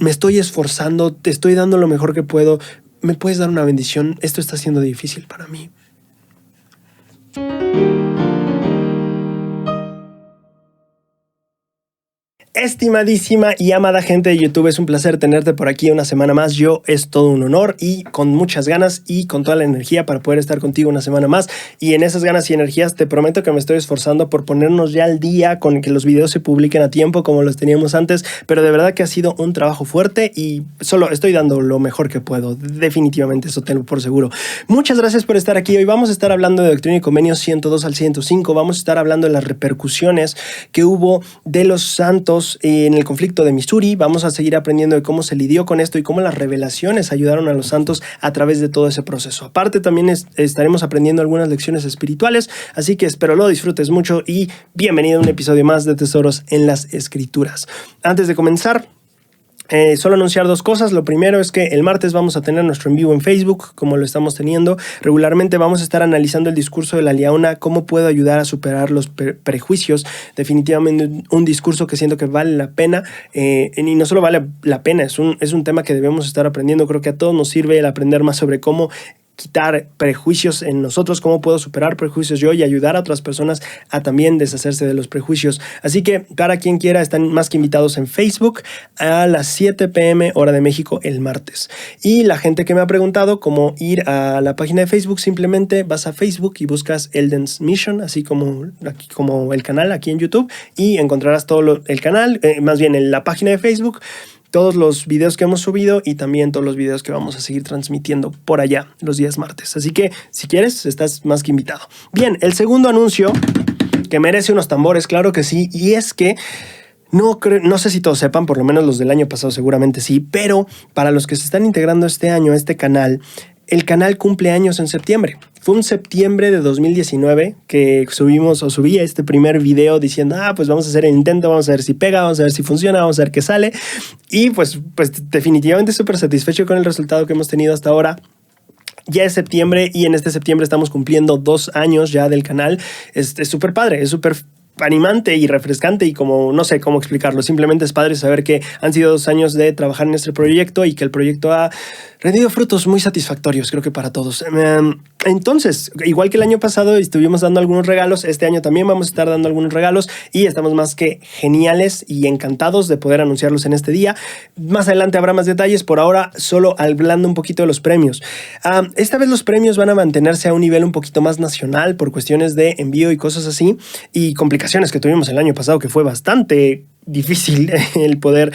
me estoy esforzando, te estoy dando lo mejor que puedo. ¿Me puedes dar una bendición? Esto está siendo difícil para mí. Estimadísima y amada gente de YouTube, es un placer tenerte por aquí una semana más. Es todo un honor y con muchas ganas y con toda la energía para poder estar contigo una semana más. Y en esas ganas y energías te prometo que me estoy esforzando por ponernos ya al día con que los videos se publiquen a tiempo como los teníamos antes. Pero de verdad que ha sido un trabajo fuerte y solo estoy dando lo mejor que puedo. Definitivamente, eso tengo por seguro. Muchas gracias por estar aquí. Hoy vamos a estar hablando de Doctrina y Convenios 102 al 105. Vamos a estar hablando de las repercusiones que hubo de los santos en el conflicto de Missouri. Vamos a seguir aprendiendo de cómo se lidió con esto y cómo las revelaciones ayudaron a los santos a través de todo ese proceso. Aparte, también estaremos aprendiendo algunas lecciones espirituales, así que espero lo disfrutes mucho y bienvenido a un episodio más de Tesoros en las Escrituras. Antes de comenzar, solo anunciar dos cosas. Lo primero es que el martes vamos a tener nuestro en vivo en Facebook, como lo estamos teniendo. Regularmente vamos a estar analizando el discurso de la Liaona, cómo puedo ayudar a superar los prejuicios. Definitivamente un discurso que siento que vale la pena, y no solo vale la pena, es un tema que debemos estar aprendiendo. Creo que a todos nos sirve el aprender más sobre cómo quitar prejuicios en nosotros, cómo puedo superar prejuicios yo y ayudar a otras personas a también deshacerse de los prejuicios. Así que para quien quiera, están más que invitados en Facebook a las 7 p.m. hora de México el martes. Y la gente que me ha preguntado cómo ir a la página de Facebook, simplemente vas a Facebook y buscas Eldon's Mission, así como el canal aquí en YouTube, y encontrarás todo el canal, más bien en la página de Facebook, todos los videos que hemos subido y también todos los videos que vamos a seguir transmitiendo por allá los días martes. Así que si quieres, estás más que invitado. Bien, el segundo anuncio que merece unos tambores, claro que sí, y es que no sé si todos sepan, por lo menos los del año pasado seguramente sí, pero para los que se están integrando este año a este canal, el canal cumple años en septiembre. Fue un septiembre de 2019 que subí este primer video diciendo, pues vamos a hacer el intento, vamos a ver si pega, vamos a ver si funciona, vamos a ver qué sale. Y pues definitivamente súper satisfecho con el resultado que hemos tenido hasta ahora. Ya es septiembre y en este septiembre estamos cumpliendo 2 años ya del canal. Es súper padre, es súper animante y refrescante y como no sé cómo explicarlo. Simplemente es padre saber que han sido 2 años de trabajar en este proyecto y que el proyecto ha rendido frutos muy satisfactorios, creo que para todos. Entonces, igual que el año pasado estuvimos dando algunos regalos, este año también vamos a estar dando algunos regalos y estamos más que geniales y encantados de poder anunciarlos en este día. Más adelante habrá más detalles, por ahora solo hablando un poquito de los premios. Esta vez los premios van a mantenerse a un nivel un poquito más nacional por cuestiones de envío y cosas así y complicaciones que tuvimos el año pasado, que fue bastante difícil el poder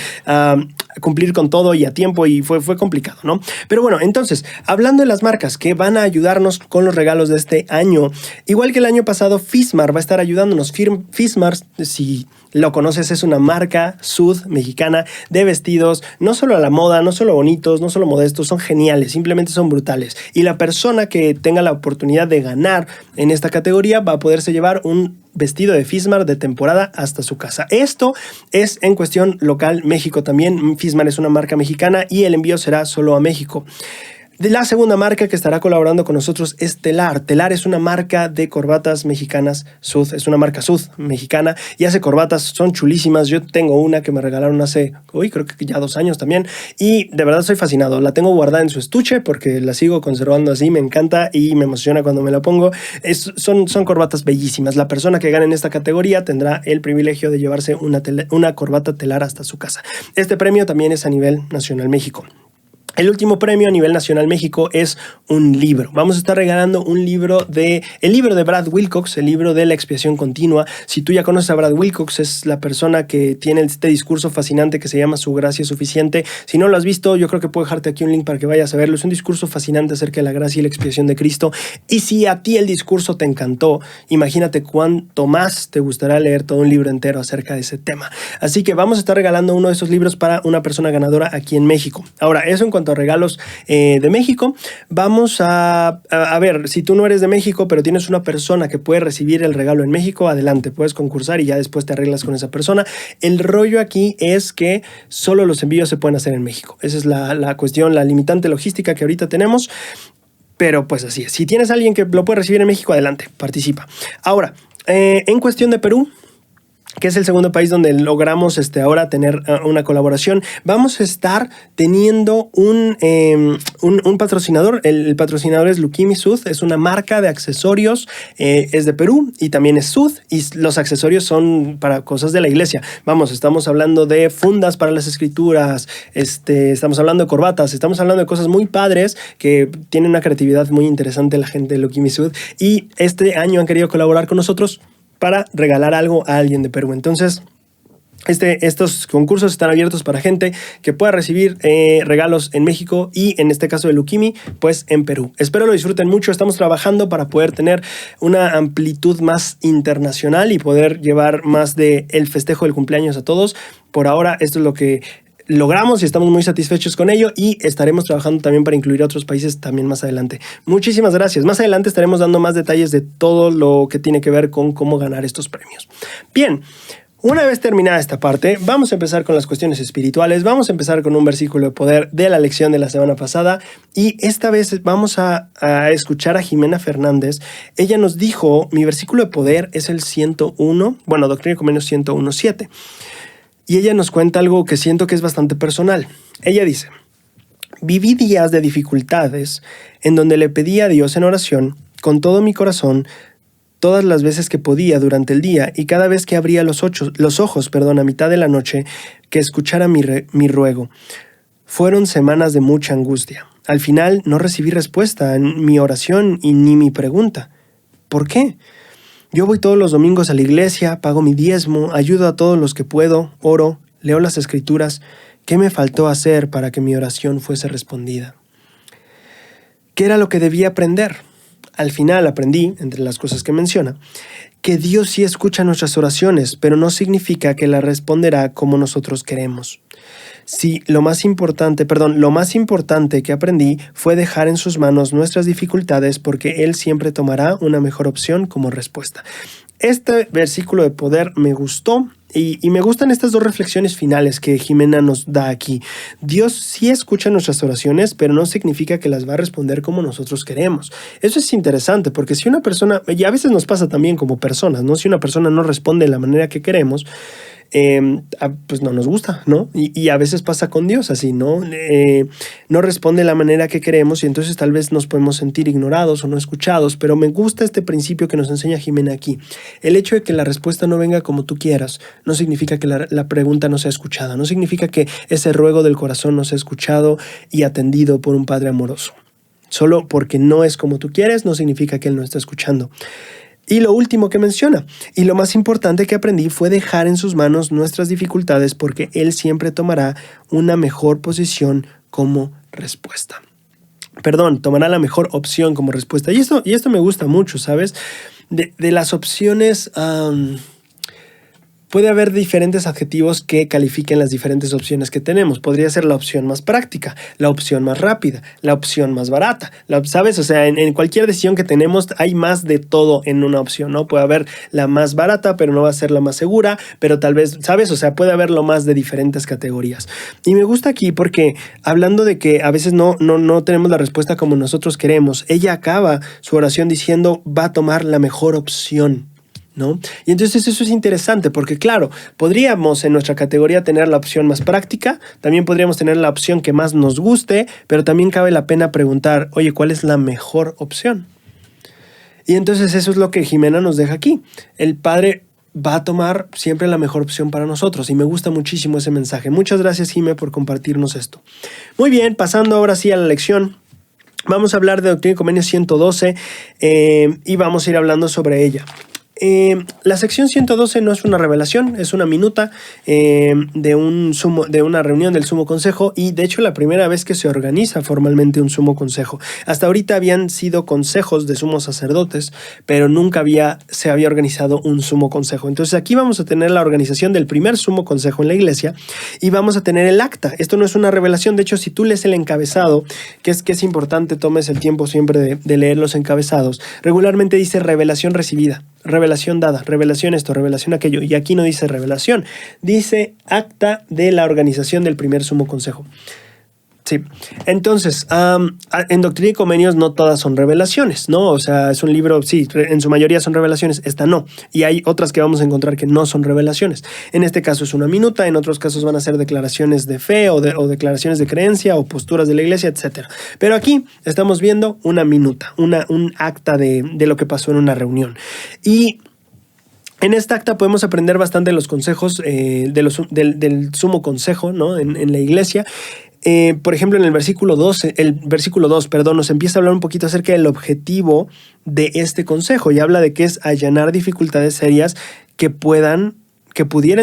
cumplir con todo y a tiempo y fue complicado, ¿no? Pero bueno, entonces, hablando de las marcas que van a ayudarnos con los regalos de este año, igual que el año pasado, Fismar va a estar ayudándonos. Fismar, si lo conoces, es una marca sud mexicana de vestidos, no solo a la moda, no solo bonitos, no solo modestos, son geniales, simplemente son brutales. Y la persona que tenga la oportunidad de ganar en esta categoría va a poderse llevar un vestido de Fismar de temporada hasta su casa. Esto es en cuestión local México también. Fismar es una marca mexicana y el envío será solo a México. La segunda marca que estará colaborando con nosotros es Telar. Telar es una marca de corbatas mexicanas sud, es una marca sud mexicana y hace corbatas, son chulísimas. Yo tengo una que me regalaron hace, creo que ya 2 años también y de verdad estoy fascinado. La tengo guardada en su estuche porque la sigo conservando así, me encanta y me emociona cuando me la pongo. Son corbatas bellísimas. La persona que gane en esta categoría tendrá el privilegio de llevarse una corbata Telar hasta su casa. Este premio también es a nivel nacional México. El último premio a nivel nacional México es un libro. Vamos a estar regalando el libro de Brad Wilcox, el libro de la expiación continua. Si tú ya conoces a Brad Wilcox, es la persona que tiene este discurso fascinante que se llama Su gracia es suficiente. Si no lo has visto, yo creo que puedo dejarte aquí un link para que vayas a verlo. Es un discurso fascinante acerca de la gracia y la expiación de Cristo. Y si a ti el discurso te encantó, imagínate cuánto más te gustará leer todo un libro entero acerca de ese tema. Así que vamos a estar regalando uno de esos libros para una persona ganadora aquí en México. Ahora, eso en cuanto a regalos de México. Vamos a ver, si tú no eres de México, pero tienes una persona que puede recibir el regalo en México, adelante, puedes concursar y ya después te arreglas con esa persona. El rollo aquí es que solo los envíos se pueden hacer en México. Esa es la cuestión, la limitante logística que ahorita tenemos. Pero pues así es. Si tienes a alguien que lo puede recibir en México, adelante, participa. Ahora, en cuestión de Perú, que es el segundo país donde logramos ahora tener una colaboración. Vamos a estar teniendo un patrocinador. El patrocinador es Lucchimi Sud, es una marca de accesorios, es de Perú y también es Sud, y los accesorios son para cosas de la iglesia. Vamos, estamos hablando de fundas para las escrituras, estamos hablando de corbatas, estamos hablando de cosas muy padres que tienen una creatividad muy interesante la gente de Lucchimi Sud, y este año han querido colaborar con nosotros para regalar algo a alguien de Perú. Entonces, estos concursos están abiertos para gente que pueda recibir regalos en México y en este caso de Lucchimi, pues en Perú. Espero lo disfruten mucho. Estamos trabajando para poder tener una amplitud más internacional y poder llevar más de el festejo del cumpleaños a todos. Por ahora, esto es lo que logramos y estamos muy satisfechos con ello, y estaremos trabajando también para incluir a otros países también más adelante. Muchísimas gracias. Más adelante estaremos dando más detalles de todo lo que tiene que ver con cómo ganar estos premios. Bien, una vez terminada esta parte, vamos a empezar con las cuestiones espirituales. Vamos a empezar con un versículo de poder de la lección de la semana pasada, y esta vez vamos a escuchar a Jimena Fernández. Ella nos dijo, mi versículo de poder es el 101, Doctrina y Convenios 101.7. Y ella nos cuenta algo que siento que es bastante personal. Ella dice: viví días de dificultades en donde le pedí a Dios en oración con todo mi corazón, todas las veces que podía durante el día, y cada vez que abría los ojos a mitad de la noche, que escuchara mi ruego. Fueron semanas de mucha angustia. Al final no recibí respuesta en mi oración y ni mi pregunta. ¿Por qué? Yo voy todos los domingos a la iglesia, pago mi diezmo, ayudo a todos los que puedo, oro, leo las escrituras. ¿Qué me faltó hacer para que mi oración fuese respondida? ¿Qué era lo que debía aprender? Al final aprendí, entre las cosas que menciona, que Dios sí escucha nuestras oraciones, pero no significa que las responderá como nosotros queremos. Sí, lo más importante que aprendí fue dejar en sus manos nuestras dificultades, porque Él siempre tomará una mejor opción como respuesta. Este versículo de poder me gustó, y me gustan estas dos reflexiones finales que Jimena nos da aquí. Dios sí escucha nuestras oraciones, pero no significa que las va a responder como nosotros queremos. Eso es interesante, porque si una persona, y a veces nos pasa también como personas, ¿no? Si una persona no responde de la manera que queremos, pues no nos gusta, ¿no? Y a veces pasa con Dios así, ¿no? No responde de la manera que queremos, y entonces tal vez nos podemos sentir ignorados o no escuchados. Pero me gusta este principio que nos enseña Jimena aquí. El hecho de que la respuesta no venga como tú quieras no significa que la pregunta no sea escuchada, no significa que ese ruego del corazón no sea escuchado y atendido por un Padre amoroso. Solo porque no es como tú quieres no significa que Él no está escuchando. Y lo último que menciona, y lo más importante que aprendí, fue dejar en sus manos nuestras dificultades, porque Él siempre tomará una mejor posición como respuesta. Tomará la mejor opción como respuesta. Y esto me gusta mucho, ¿sabes? De las opciones... Puede haber diferentes adjetivos que califiquen las diferentes opciones que tenemos. Podría ser la opción más práctica, la opción más rápida, la opción más barata. ¿Sabes? O sea, en cualquier decisión que tenemos hay más de todo en una opción, ¿no? Puede haber la más barata, pero no va a ser la más segura, pero tal vez, ¿sabes? O sea, puede haber lo más de diferentes categorías. Y me gusta aquí porque, hablando de que a veces no tenemos la respuesta como nosotros queremos, ella acaba su oración diciendo, va a tomar la mejor opción, ¿no? Y entonces eso es interesante porque, claro, podríamos en nuestra categoría tener la opción más práctica, también podríamos tener la opción que más nos guste, pero también cabe la pena preguntar, oye, ¿cuál es la mejor opción? Y entonces eso es lo que Jimena nos deja aquí. El Padre va a tomar siempre la mejor opción para nosotros, y me gusta muchísimo ese mensaje. Muchas gracias, Jime, por compartirnos esto. Muy bien, pasando ahora sí a la lección. Vamos a hablar de Doctrina y Convenios 112 y vamos a ir hablando sobre ella. La sección 112 no es una revelación, es una minuta de una reunión del Sumo Consejo, y de hecho la primera vez que se organiza formalmente un Sumo Consejo. Hasta ahorita habían sido consejos de sumos sacerdotes, pero nunca se había organizado un Sumo Consejo. Entonces aquí vamos a tener la organización del primer Sumo Consejo en la iglesia, y vamos a tener el acta. Esto no es una revelación, de hecho si tú lees el encabezado, que es importante, tomes el tiempo siempre de leer los encabezados, regularmente dice revelación recibida, revelación dada, revelación esto, revelación aquello, y aquí no dice revelación, dice acta de la organización del primer Sumo Consejo. Sí, entonces, en Doctrina y Convenios no todas son revelaciones, ¿no? O sea, es un libro, sí, en su mayoría son revelaciones, esta no. Y hay otras que vamos a encontrar que no son revelaciones. En este caso es una minuta, en otros casos van a ser declaraciones de fe o declaraciones de creencia o posturas de la iglesia, etc. Pero aquí estamos viendo una minuta, un acta de lo que pasó en una reunión. Y en esta acta podemos aprender bastante de los consejos del sumo consejo, ¿no? En la iglesia. Por ejemplo, en el versículo 2, nos empieza a hablar un poquito acerca del objetivo de este consejo y habla de que es allanar dificultades serias que pudieran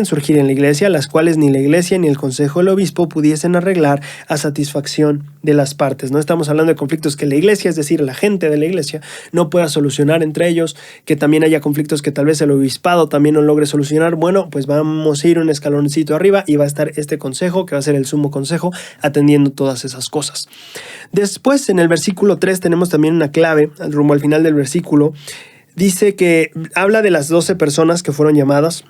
surgir en la iglesia, las cuales ni la iglesia ni el consejo del obispo pudiesen arreglar a satisfacción de las partes. No estamos hablando de conflictos que la iglesia, es decir, la gente de la iglesia, no pueda solucionar entre ellos, que también haya conflictos que tal vez el obispado también no logre solucionar. Bueno, pues vamos a ir un escaloncito arriba y va a estar este consejo, que va a ser el sumo consejo, atendiendo todas esas cosas. Después, en el versículo 3, tenemos también una clave, rumbo al final del versículo. Dice que habla de las 12 personas que fueron llamadas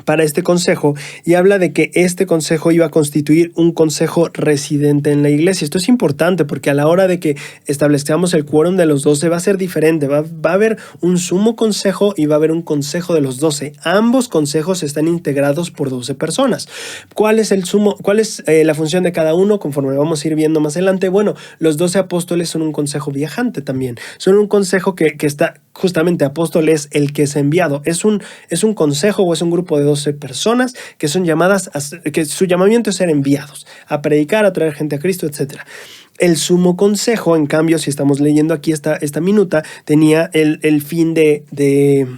para este consejo y habla de que este consejo iba a constituir un consejo residente en la iglesia. Esto es importante porque a la hora de que establezcamos el quórum de los 12 va a ser diferente. Va a haber un sumo consejo y va a haber un consejo de los 12. Ambos consejos están integrados por 12 personas. ¿Cuál es la función de cada uno? Conforme vamos a ir viendo más adelante. Bueno, los 12 apóstoles son un consejo viajante también. Son un consejo que está justamente, apóstol es el que es enviado. Es un consejo o es un grupo de 12 personas que son llamadas, que su llamamiento es ser enviados, a predicar, a traer gente a Cristo, etc. El sumo consejo, en cambio, si estamos leyendo aquí esta minuta, tenía el fin de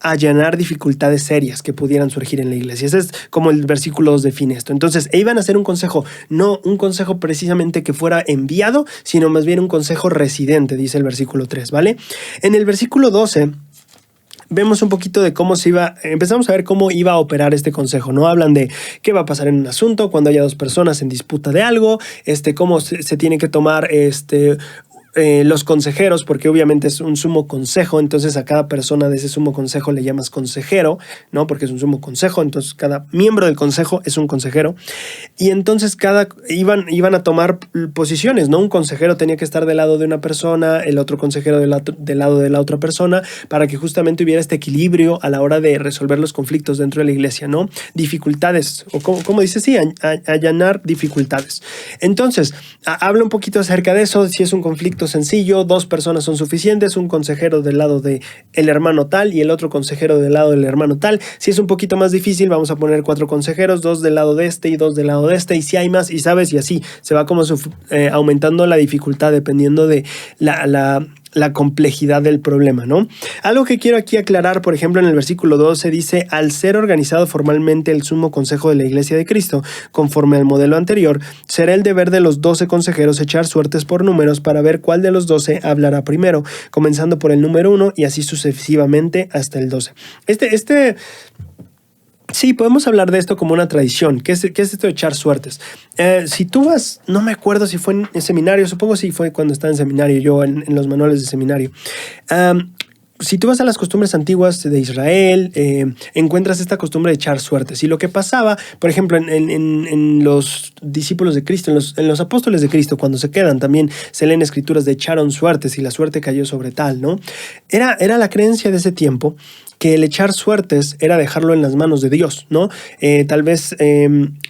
allanar dificultades serias que pudieran surgir en la iglesia. Ese es como el versículo 2 define esto. Entonces, iban a ser un consejo, no un consejo precisamente que fuera enviado, sino más bien un consejo residente, dice el versículo 3, ¿vale? En el versículo 12 vemos un poquito de empezamos a ver cómo iba a operar este consejo, ¿no? Hablan de qué va a pasar en un asunto cuando haya dos personas en disputa de algo, cómo se tiene que tomar los consejeros, porque obviamente es un sumo consejo, entonces a cada persona de ese sumo consejo le llamas consejero, ¿no? Porque es un sumo consejo, entonces cada miembro del consejo es un consejero, y entonces iban a tomar posiciones, ¿no? Un consejero tenía que estar del lado de una persona, el otro consejero del lado de la otra persona, para que justamente hubiera este equilibrio a la hora de resolver los conflictos dentro de la iglesia, ¿no? Dificultades, o como dice, sí, allanar dificultades. Entonces, habla un poquito acerca de eso, si es un conflicto sencillo, 2 personas son suficientes, un consejero del lado del hermano tal y el otro consejero del lado del hermano tal. Si es un poquito más difícil, vamos a poner 4 consejeros, 2 del lado de este y 2 del lado de este, y si hay más, y sabes, y así se va como aumentando la dificultad dependiendo de la complejidad del problema, ¿no? Algo que quiero aquí aclarar, por ejemplo, en el versículo 12 dice: al ser organizado formalmente el sumo consejo de la Iglesia de Cristo, conforme al modelo anterior, será el deber de los 12 consejeros echar suertes por números para ver cuál de los 12 hablará primero, comenzando por el número 1 y así sucesivamente hasta el 12. Sí, podemos hablar de esto como una tradición. ¿Qué es esto de echar suertes? Si tú vas, no me acuerdo si fue en seminario, supongo si fue cuando estaba en seminario, yo en los manuales de seminario. Si tú vas a las costumbres antiguas de Israel, encuentras esta costumbre de echar suertes. Y lo que pasaba, por ejemplo, en los discípulos de Cristo, en los apóstoles de Cristo, cuando se quedan, también se leen escrituras de echaron suertes y la suerte cayó sobre tal, ¿no? Era la creencia de ese tiempo que el echar suertes era dejarlo en las manos de Dios, ¿no? Tal vez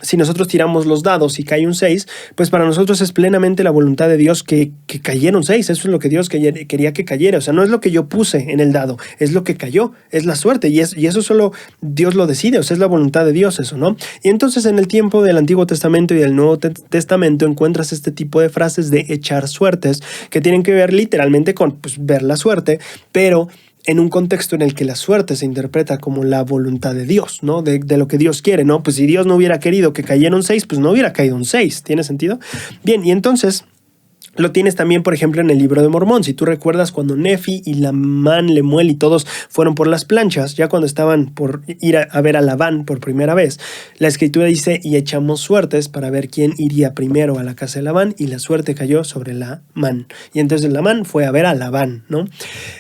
si nosotros tiramos los dados y cae un 6, pues para nosotros es plenamente la voluntad de Dios que cayera un 6. Eso es lo que Dios quería que cayera. O sea, no es lo que yo puse en el dado, es lo que cayó, es la suerte. Y eso solo Dios lo decide, o sea, es la voluntad de Dios eso, ¿no? Y entonces en el tiempo del Antiguo Testamento y del Nuevo Testamento encuentras este tipo de frases de echar suertes que tienen que ver literalmente con ver la suerte, pero en un contexto en el que la suerte se interpreta como la voluntad de Dios, ¿no? De lo que Dios quiere, ¿no? Pues si Dios no hubiera querido que cayera un 6, pues no hubiera caído un 6. ¿Tiene sentido? Bien, y entonces Lo tienes también, por ejemplo, en el libro de Mormón. Si tú recuerdas cuando Nefi y Lamán, Lemuel y todos fueron por las planchas, ya cuando estaban por ir a ver a Labán por primera vez, la escritura dice, y echamos suertes para ver quién iría primero a la casa de Labán, y la suerte cayó sobre Lamán. Y entonces Lamán fue a ver a Labán, ¿no?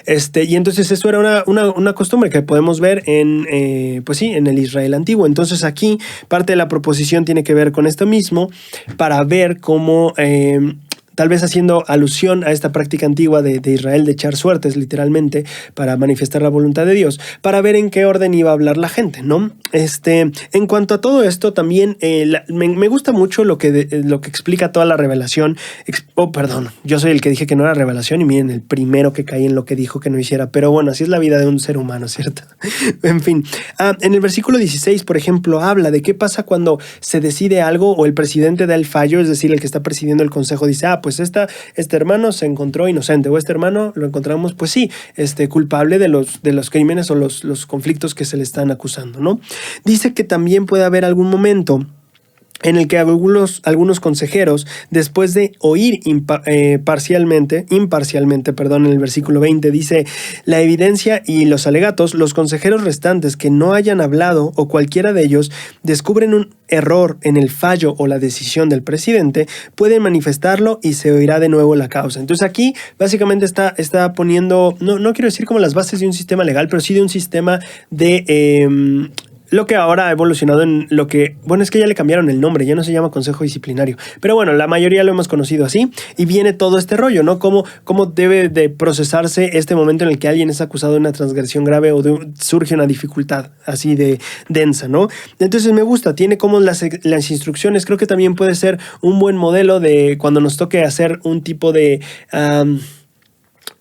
Y entonces eso era una costumbre que podemos ver en, pues sí, en el Israel antiguo. Entonces aquí parte de la proposición tiene que ver con esto mismo, para ver cómo... tal vez haciendo alusión a esta práctica antigua de Israel de echar suertes, literalmente, para manifestar la voluntad de Dios, para ver en qué orden iba a hablar la gente, ¿no? En cuanto a todo esto, también me gusta mucho lo que explica toda la revelación. Perdón, yo soy el que dije que no era revelación y miren, el primero que caí en lo que dijo que no hiciera, pero bueno, así es la vida de un ser humano, ¿cierto? En fin, en el versículo 16, por ejemplo, habla de qué pasa cuando se decide algo o el presidente da el fallo, es decir, el que está presidiendo el consejo dice, pues este hermano se encontró inocente, o este hermano lo encontramos, pues sí, culpable de los crímenes o los conflictos que se le están acusando, ¿no? Dice que también puede haber algún momento en el que algunos consejeros, después de oír imparcialmente, en el versículo 20, dice, la evidencia y los alegatos, los consejeros restantes que no hayan hablado o cualquiera de ellos descubren un error en el fallo o la decisión del presidente, pueden manifestarlo y se oirá de nuevo la causa. Entonces aquí básicamente está poniendo, no quiero decir como las bases de un sistema legal, pero sí de un sistema de... lo que ahora ha evolucionado en lo que... Bueno, es que ya le cambiaron el nombre, ya no se llama consejo disciplinario. Pero bueno, la mayoría lo hemos conocido así. Y viene todo este rollo, ¿no? Cómo debe de procesarse este momento en el que alguien es acusado de una transgresión grave o surge una dificultad así de densa, ¿no? Entonces me gusta, tiene como las instrucciones. Creo que también puede ser un buen modelo de cuando nos toque hacer un tipo de...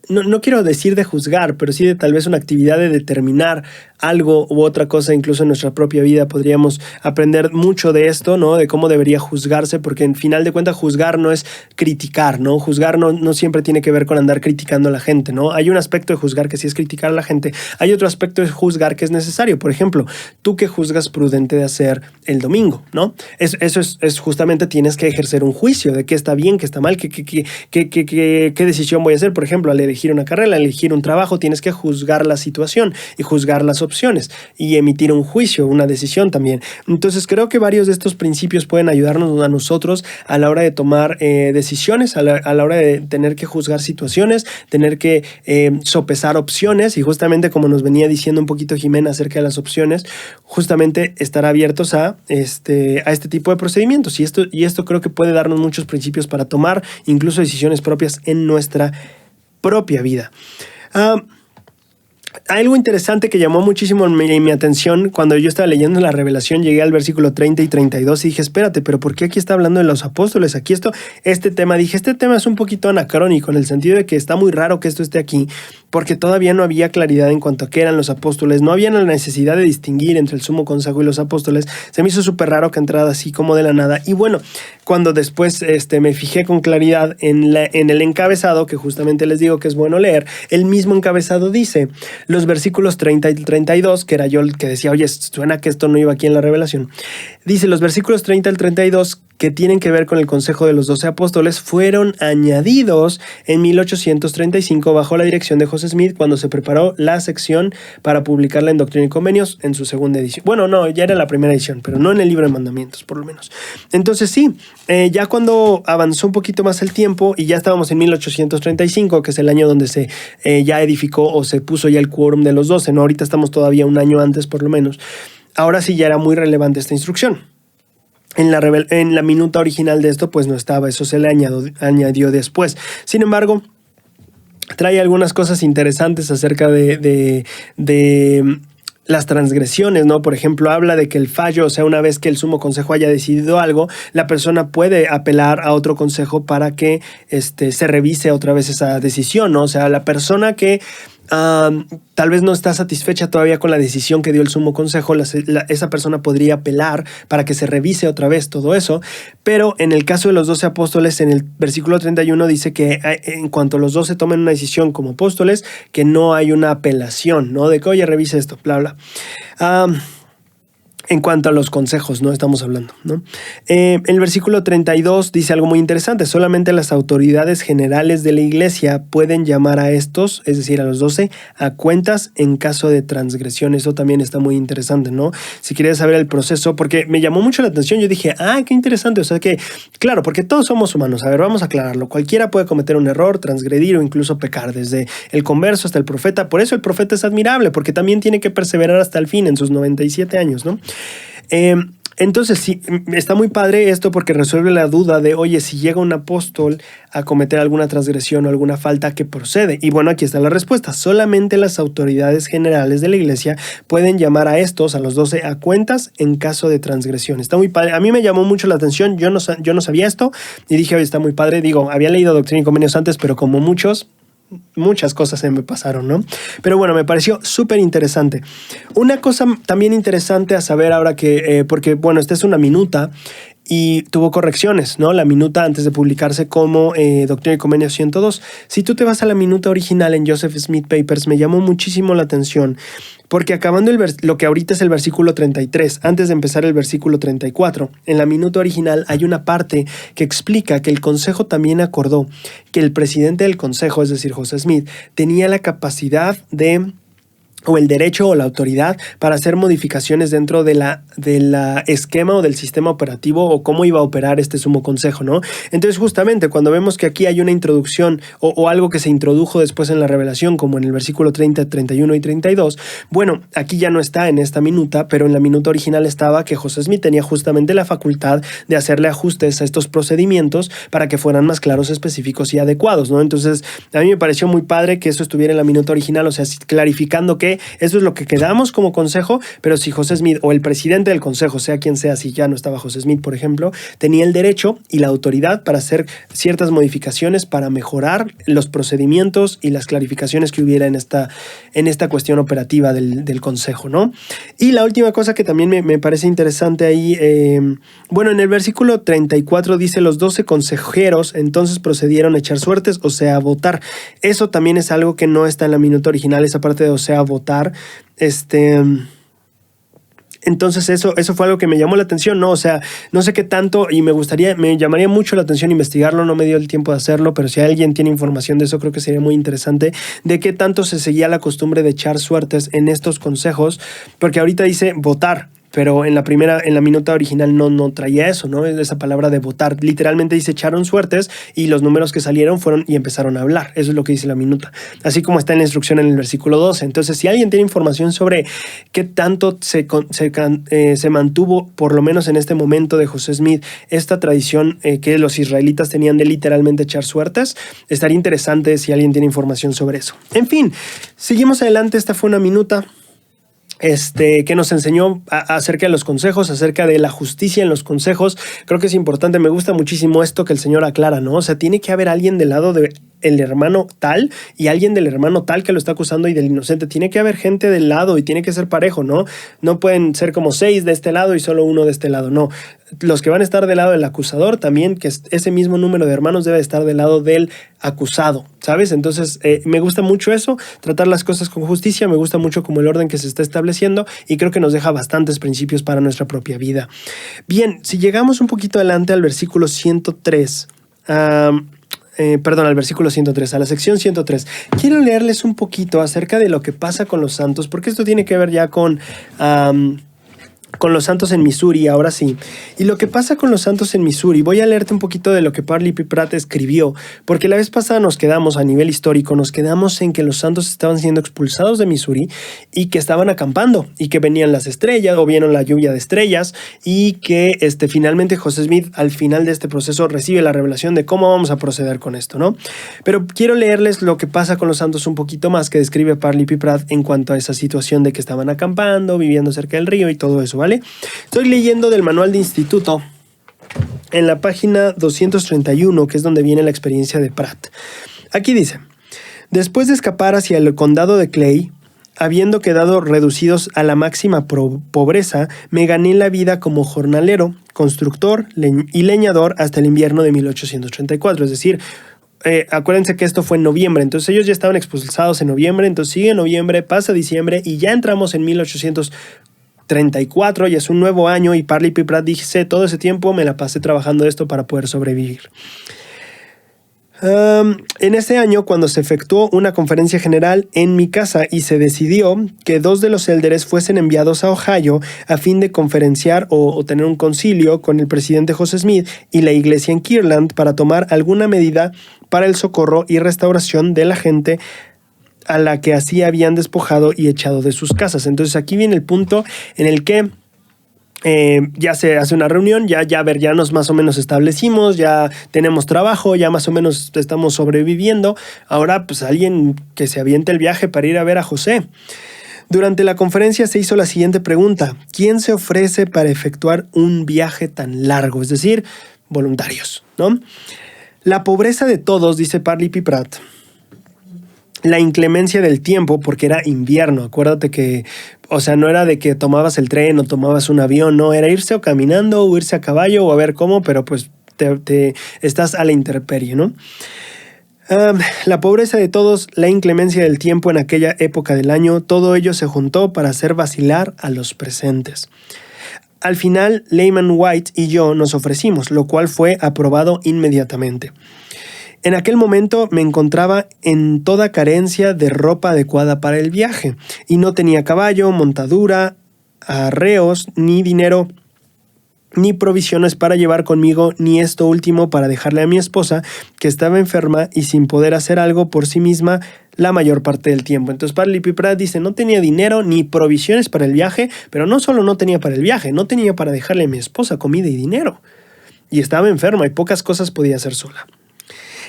No quiero decir de juzgar, pero sí de tal vez una actividad de determinar algo u otra cosa, incluso en nuestra propia vida podríamos aprender mucho de esto, ¿no? De cómo debería juzgarse, porque en final de cuentas juzgar no es criticar, ¿no? Juzgar no siempre tiene que ver con andar criticando a la gente, ¿no? Hay un aspecto de juzgar que sí es criticar a la gente, hay otro aspecto de juzgar que es necesario. Por ejemplo, tú qué juzgas prudente de hacer el domingo, ¿no? Eso es justamente tienes que ejercer un juicio de qué está bien, qué está mal, qué decisión voy a hacer. Por ejemplo, al elegir una carrera, al elegir un trabajo, tienes que juzgar la situación y juzgar las opciones y emitir un juicio, una decisión también. Entonces creo que varios de estos principios pueden ayudarnos a nosotros a la hora de tomar decisiones, a la hora de tener que juzgar situaciones, tener que sopesar opciones, y justamente como nos venía diciendo un poquito Jimena acerca de las opciones, justamente estar abiertos a este tipo de procedimientos, y esto creo que puede darnos muchos principios para tomar incluso decisiones propias en nuestra propia vida. Algo interesante que llamó muchísimo mi atención cuando yo estaba leyendo la Revelación, llegué al versículo 30 y 32 y dije, espérate, pero ¿por qué aquí está hablando de los apóstoles? Este tema es un poquito anacrónico en el sentido de que está muy raro que esto esté aquí, porque todavía no había claridad en cuanto a qué eran los apóstoles, no había la necesidad de distinguir entre el sumo consejo y los apóstoles. Se me hizo súper raro que entrara así como de la nada. Y bueno, cuando después me fijé con claridad en el encabezado, que justamente les digo que es bueno leer, el mismo encabezado dice, los versículos 30 y 32, que era yo el que decía, oye, suena que esto no iba aquí en la Revelación. Dice, los versículos 30 al 32 que tienen que ver con el consejo de los 12 apóstoles fueron añadidos en 1835 bajo la dirección de José Smith cuando se preparó la sección para publicarla en Doctrina y Convenios en su segunda edición. Bueno, no, ya era la primera edición, pero no en el libro de mandamientos, por lo menos. Entonces sí, ya cuando avanzó un poquito más el tiempo y ya estábamos en 1835, que es el año donde se ya edificó o se puso ya el quórum de los 12, ¿no? Ahorita estamos todavía un año antes, por lo menos. Ahora sí ya era muy relevante esta instrucción. En la minuta original de esto, pues no estaba, eso se le añadió después. Sin embargo, trae algunas cosas interesantes acerca de las transgresiones, ¿no? Por ejemplo, habla de que el fallo, o sea, una vez que el sumo consejo haya decidido algo, la persona puede apelar a otro consejo para que se revise otra vez esa decisión, ¿no? O sea, la persona que tal vez no está satisfecha todavía con la decisión que dio el sumo consejo, esa persona podría apelar para que se revise otra vez todo eso, pero en el caso de los 12 apóstoles, en el versículo 31 dice que en cuanto los 12 tomen una decisión como apóstoles, que no hay una apelación, ¿no? De que, oye, revise esto, bla, bla. En cuanto a los consejos, ¿no? Estamos hablando, ¿no? El versículo 32 dice algo muy interesante. Solamente las autoridades generales de la iglesia pueden llamar a estos, es decir, a los 12, a cuentas en caso de transgresión. Eso también está muy interesante, ¿no? Si quieres saber el proceso, porque me llamó mucho la atención, yo dije, qué interesante. O sea que, claro, porque todos somos humanos. A ver, vamos a aclararlo. Cualquiera puede cometer un error, transgredir o incluso pecar, desde el converso hasta el profeta. Por eso el profeta es admirable, porque también tiene que perseverar hasta el fin en sus 97 años, ¿no? Entonces sí, está muy padre esto porque resuelve la duda de, oye, si llega un apóstol a cometer alguna transgresión o alguna falta, ¿qué procede? Y bueno, aquí está la respuesta. Solamente las autoridades generales de la iglesia pueden llamar a estos, a los 12, a cuentas en caso de transgresión. Está muy padre. A mí me llamó mucho la atención. Yo no sabía esto y dije, oye, está muy padre. Digo, había leído Doctrina y Convenios antes, pero como muchas cosas se me pasaron, ¿no? Pero bueno, me pareció súper interesante. Una cosa también interesante a saber ahora que, porque bueno, esta es una minuta y tuvo correcciones, ¿no? La minuta antes de publicarse como Doctrina y Convenios 102. Si tú te vas a la minuta original en Joseph Smith Papers, me llamó muchísimo la atención porque acabando lo que ahorita es el versículo 33, antes de empezar el versículo 34, en la minuta original hay una parte que explica que el consejo también acordó que el presidente del consejo, es decir, José Smith, tenía la capacidad o el derecho o la autoridad para hacer modificaciones dentro de la esquema o del sistema operativo o cómo iba a operar este sumo consejo, ¿no? Entonces justamente cuando vemos que aquí hay una introducción o algo que se introdujo después en la revelación, como en el versículo 30, 31 y 32, bueno, aquí ya no está en esta minuta, pero en la minuta original estaba que José Smith tenía justamente la facultad de hacerle ajustes a estos procedimientos para que fueran más claros, específicos y adecuados, ¿no? Entonces a mí me pareció muy padre que eso estuviera en la minuta original, o sea, clarificando que eso es lo que quedamos como consejo, pero si José Smith o el presidente del consejo, sea quien sea, si ya no estaba José Smith, por ejemplo, tenía el derecho y la autoridad para hacer ciertas modificaciones para mejorar los procedimientos y las clarificaciones que hubiera en esta cuestión operativa del consejo, ¿no? Y la última cosa que también me parece interesante ahí, bueno, en el versículo 34 dice, los 12 consejeros entonces procedieron a echar suertes, o sea, a votar. Eso también es algo que no está en la minuta original, esa parte de, o sea, votar. Entonces eso fue algo que me llamó la atención, ¿no? O sea, no sé qué tanto y me llamaría mucho la atención investigarlo, no me dio el tiempo de hacerlo, pero si alguien tiene información de eso, creo que sería muy interesante, de qué tanto se seguía la costumbre de echar suertes en estos consejos, porque ahorita dice votar, pero en la minuta original no traía eso, ¿no? Esa palabra de votar. Literalmente dice echaron suertes y los números que salieron fueron y empezaron a hablar. Eso es lo que dice la minuta. Así como está en la instrucción en el versículo 12. Entonces, si alguien tiene información sobre qué tanto se mantuvo, por lo menos en este momento de José Smith, esta tradición que los israelitas tenían de literalmente echar suertes, estaría interesante si alguien tiene información sobre eso. En fin, seguimos adelante. Esta fue una minuta que nos enseñó acerca de los consejos, acerca de la justicia en los consejos. Creo que es importante, me gusta muchísimo esto que el Señor aclara, ¿no? O sea, tiene que haber alguien del lado de el hermano tal y alguien del hermano tal que lo está acusando y del inocente. Tiene que haber gente del lado y tiene que ser parejo, ¿no? No pueden ser como 6 de este lado y solo uno de este lado, no. Los que van a estar del lado del acusador también, que ese mismo número de hermanos debe estar del lado del acusado, ¿sabes? Entonces me gusta mucho eso, tratar las cosas con justicia, me gusta mucho como el orden que se está estableciendo y creo que nos deja bastantes principios para nuestra propia vida. Bien, si llegamos un poquito adelante al versículo 103, al versículo 103, a la sección 103. Quiero leerles un poquito acerca de lo que pasa con los santos, porque esto tiene que ver ya con los santos en Missouri, ahora sí. Y lo que pasa con los santos en Missouri, voy a leerte un poquito de lo que Parley P. Pratt escribió, porque la vez pasada nos quedamos a nivel histórico, nos quedamos en que los santos estaban siendo expulsados de Missouri y que estaban acampando y que venían las estrellas o vieron la lluvia de estrellas y que finalmente José Smith al final de este proceso recibe la revelación de cómo vamos a proceder con esto, ¿no? Pero quiero leerles lo que pasa con los santos un poquito más que describe Parley P. Pratt en cuanto a esa situación de que estaban acampando, viviendo cerca del río y todo eso, ¿vale? Estoy leyendo del manual de instituto en la página 231, que es donde viene la experiencia de Pratt. Aquí dice: después de escapar hacia el condado de Clay, habiendo quedado reducidos a la máxima pobreza, me gané la vida como jornalero, constructor y leñador hasta el invierno de 1834, es decir, acuérdense que esto fue en noviembre, entonces ellos ya estaban expulsados en noviembre, entonces sigue noviembre, pasa diciembre y ya entramos en 1834, 34 y es un nuevo año y Parley P. Pratt dice, todo ese tiempo me la pasé trabajando esto para poder sobrevivir. En ese año, cuando se efectuó una conferencia general en mi casa y se decidió que 2 de los élderes fuesen enviados a Ohio a fin de conferenciar o tener un concilio con el presidente José Smith y la iglesia en Kirtland para tomar alguna medida para el socorro y restauración de la gente a la que así habían despojado y echado de sus casas. Entonces aquí viene el punto en el que ya se hace una reunión, ya nos más o menos establecimos, ya tenemos trabajo, ya más o menos estamos sobreviviendo. Ahora pues alguien que se aviente el viaje para ir a ver a José. Durante la conferencia se hizo la siguiente pregunta: ¿quién se ofrece para efectuar un viaje tan largo? Es decir, voluntarios, ¿no? La pobreza de todos, dice Parley P. Pratt, la inclemencia del tiempo, porque era invierno. Acuérdate que, o sea, no era de que tomabas el tren o tomabas un avión, no, era irse o caminando o irse a caballo o a ver cómo, pero pues te estás a la intemperie, ¿no? La pobreza de todos, la inclemencia del tiempo en aquella época del año, todo ello se juntó para hacer vacilar a los presentes. Al final, Lyman White y yo nos ofrecimos, lo cual fue aprobado inmediatamente. En aquel momento me encontraba en toda carencia de ropa adecuada para el viaje y no tenía caballo, montadura, arreos, ni dinero, ni provisiones para llevar conmigo, ni esto último para dejarle a mi esposa, que estaba enferma y sin poder hacer algo por sí misma la mayor parte del tiempo. Entonces Parley P. Pratt dice, no tenía dinero ni provisiones para el viaje, pero no solo no tenía para el viaje, no tenía para dejarle a mi esposa comida y dinero. Y estaba enferma y pocas cosas podía hacer sola.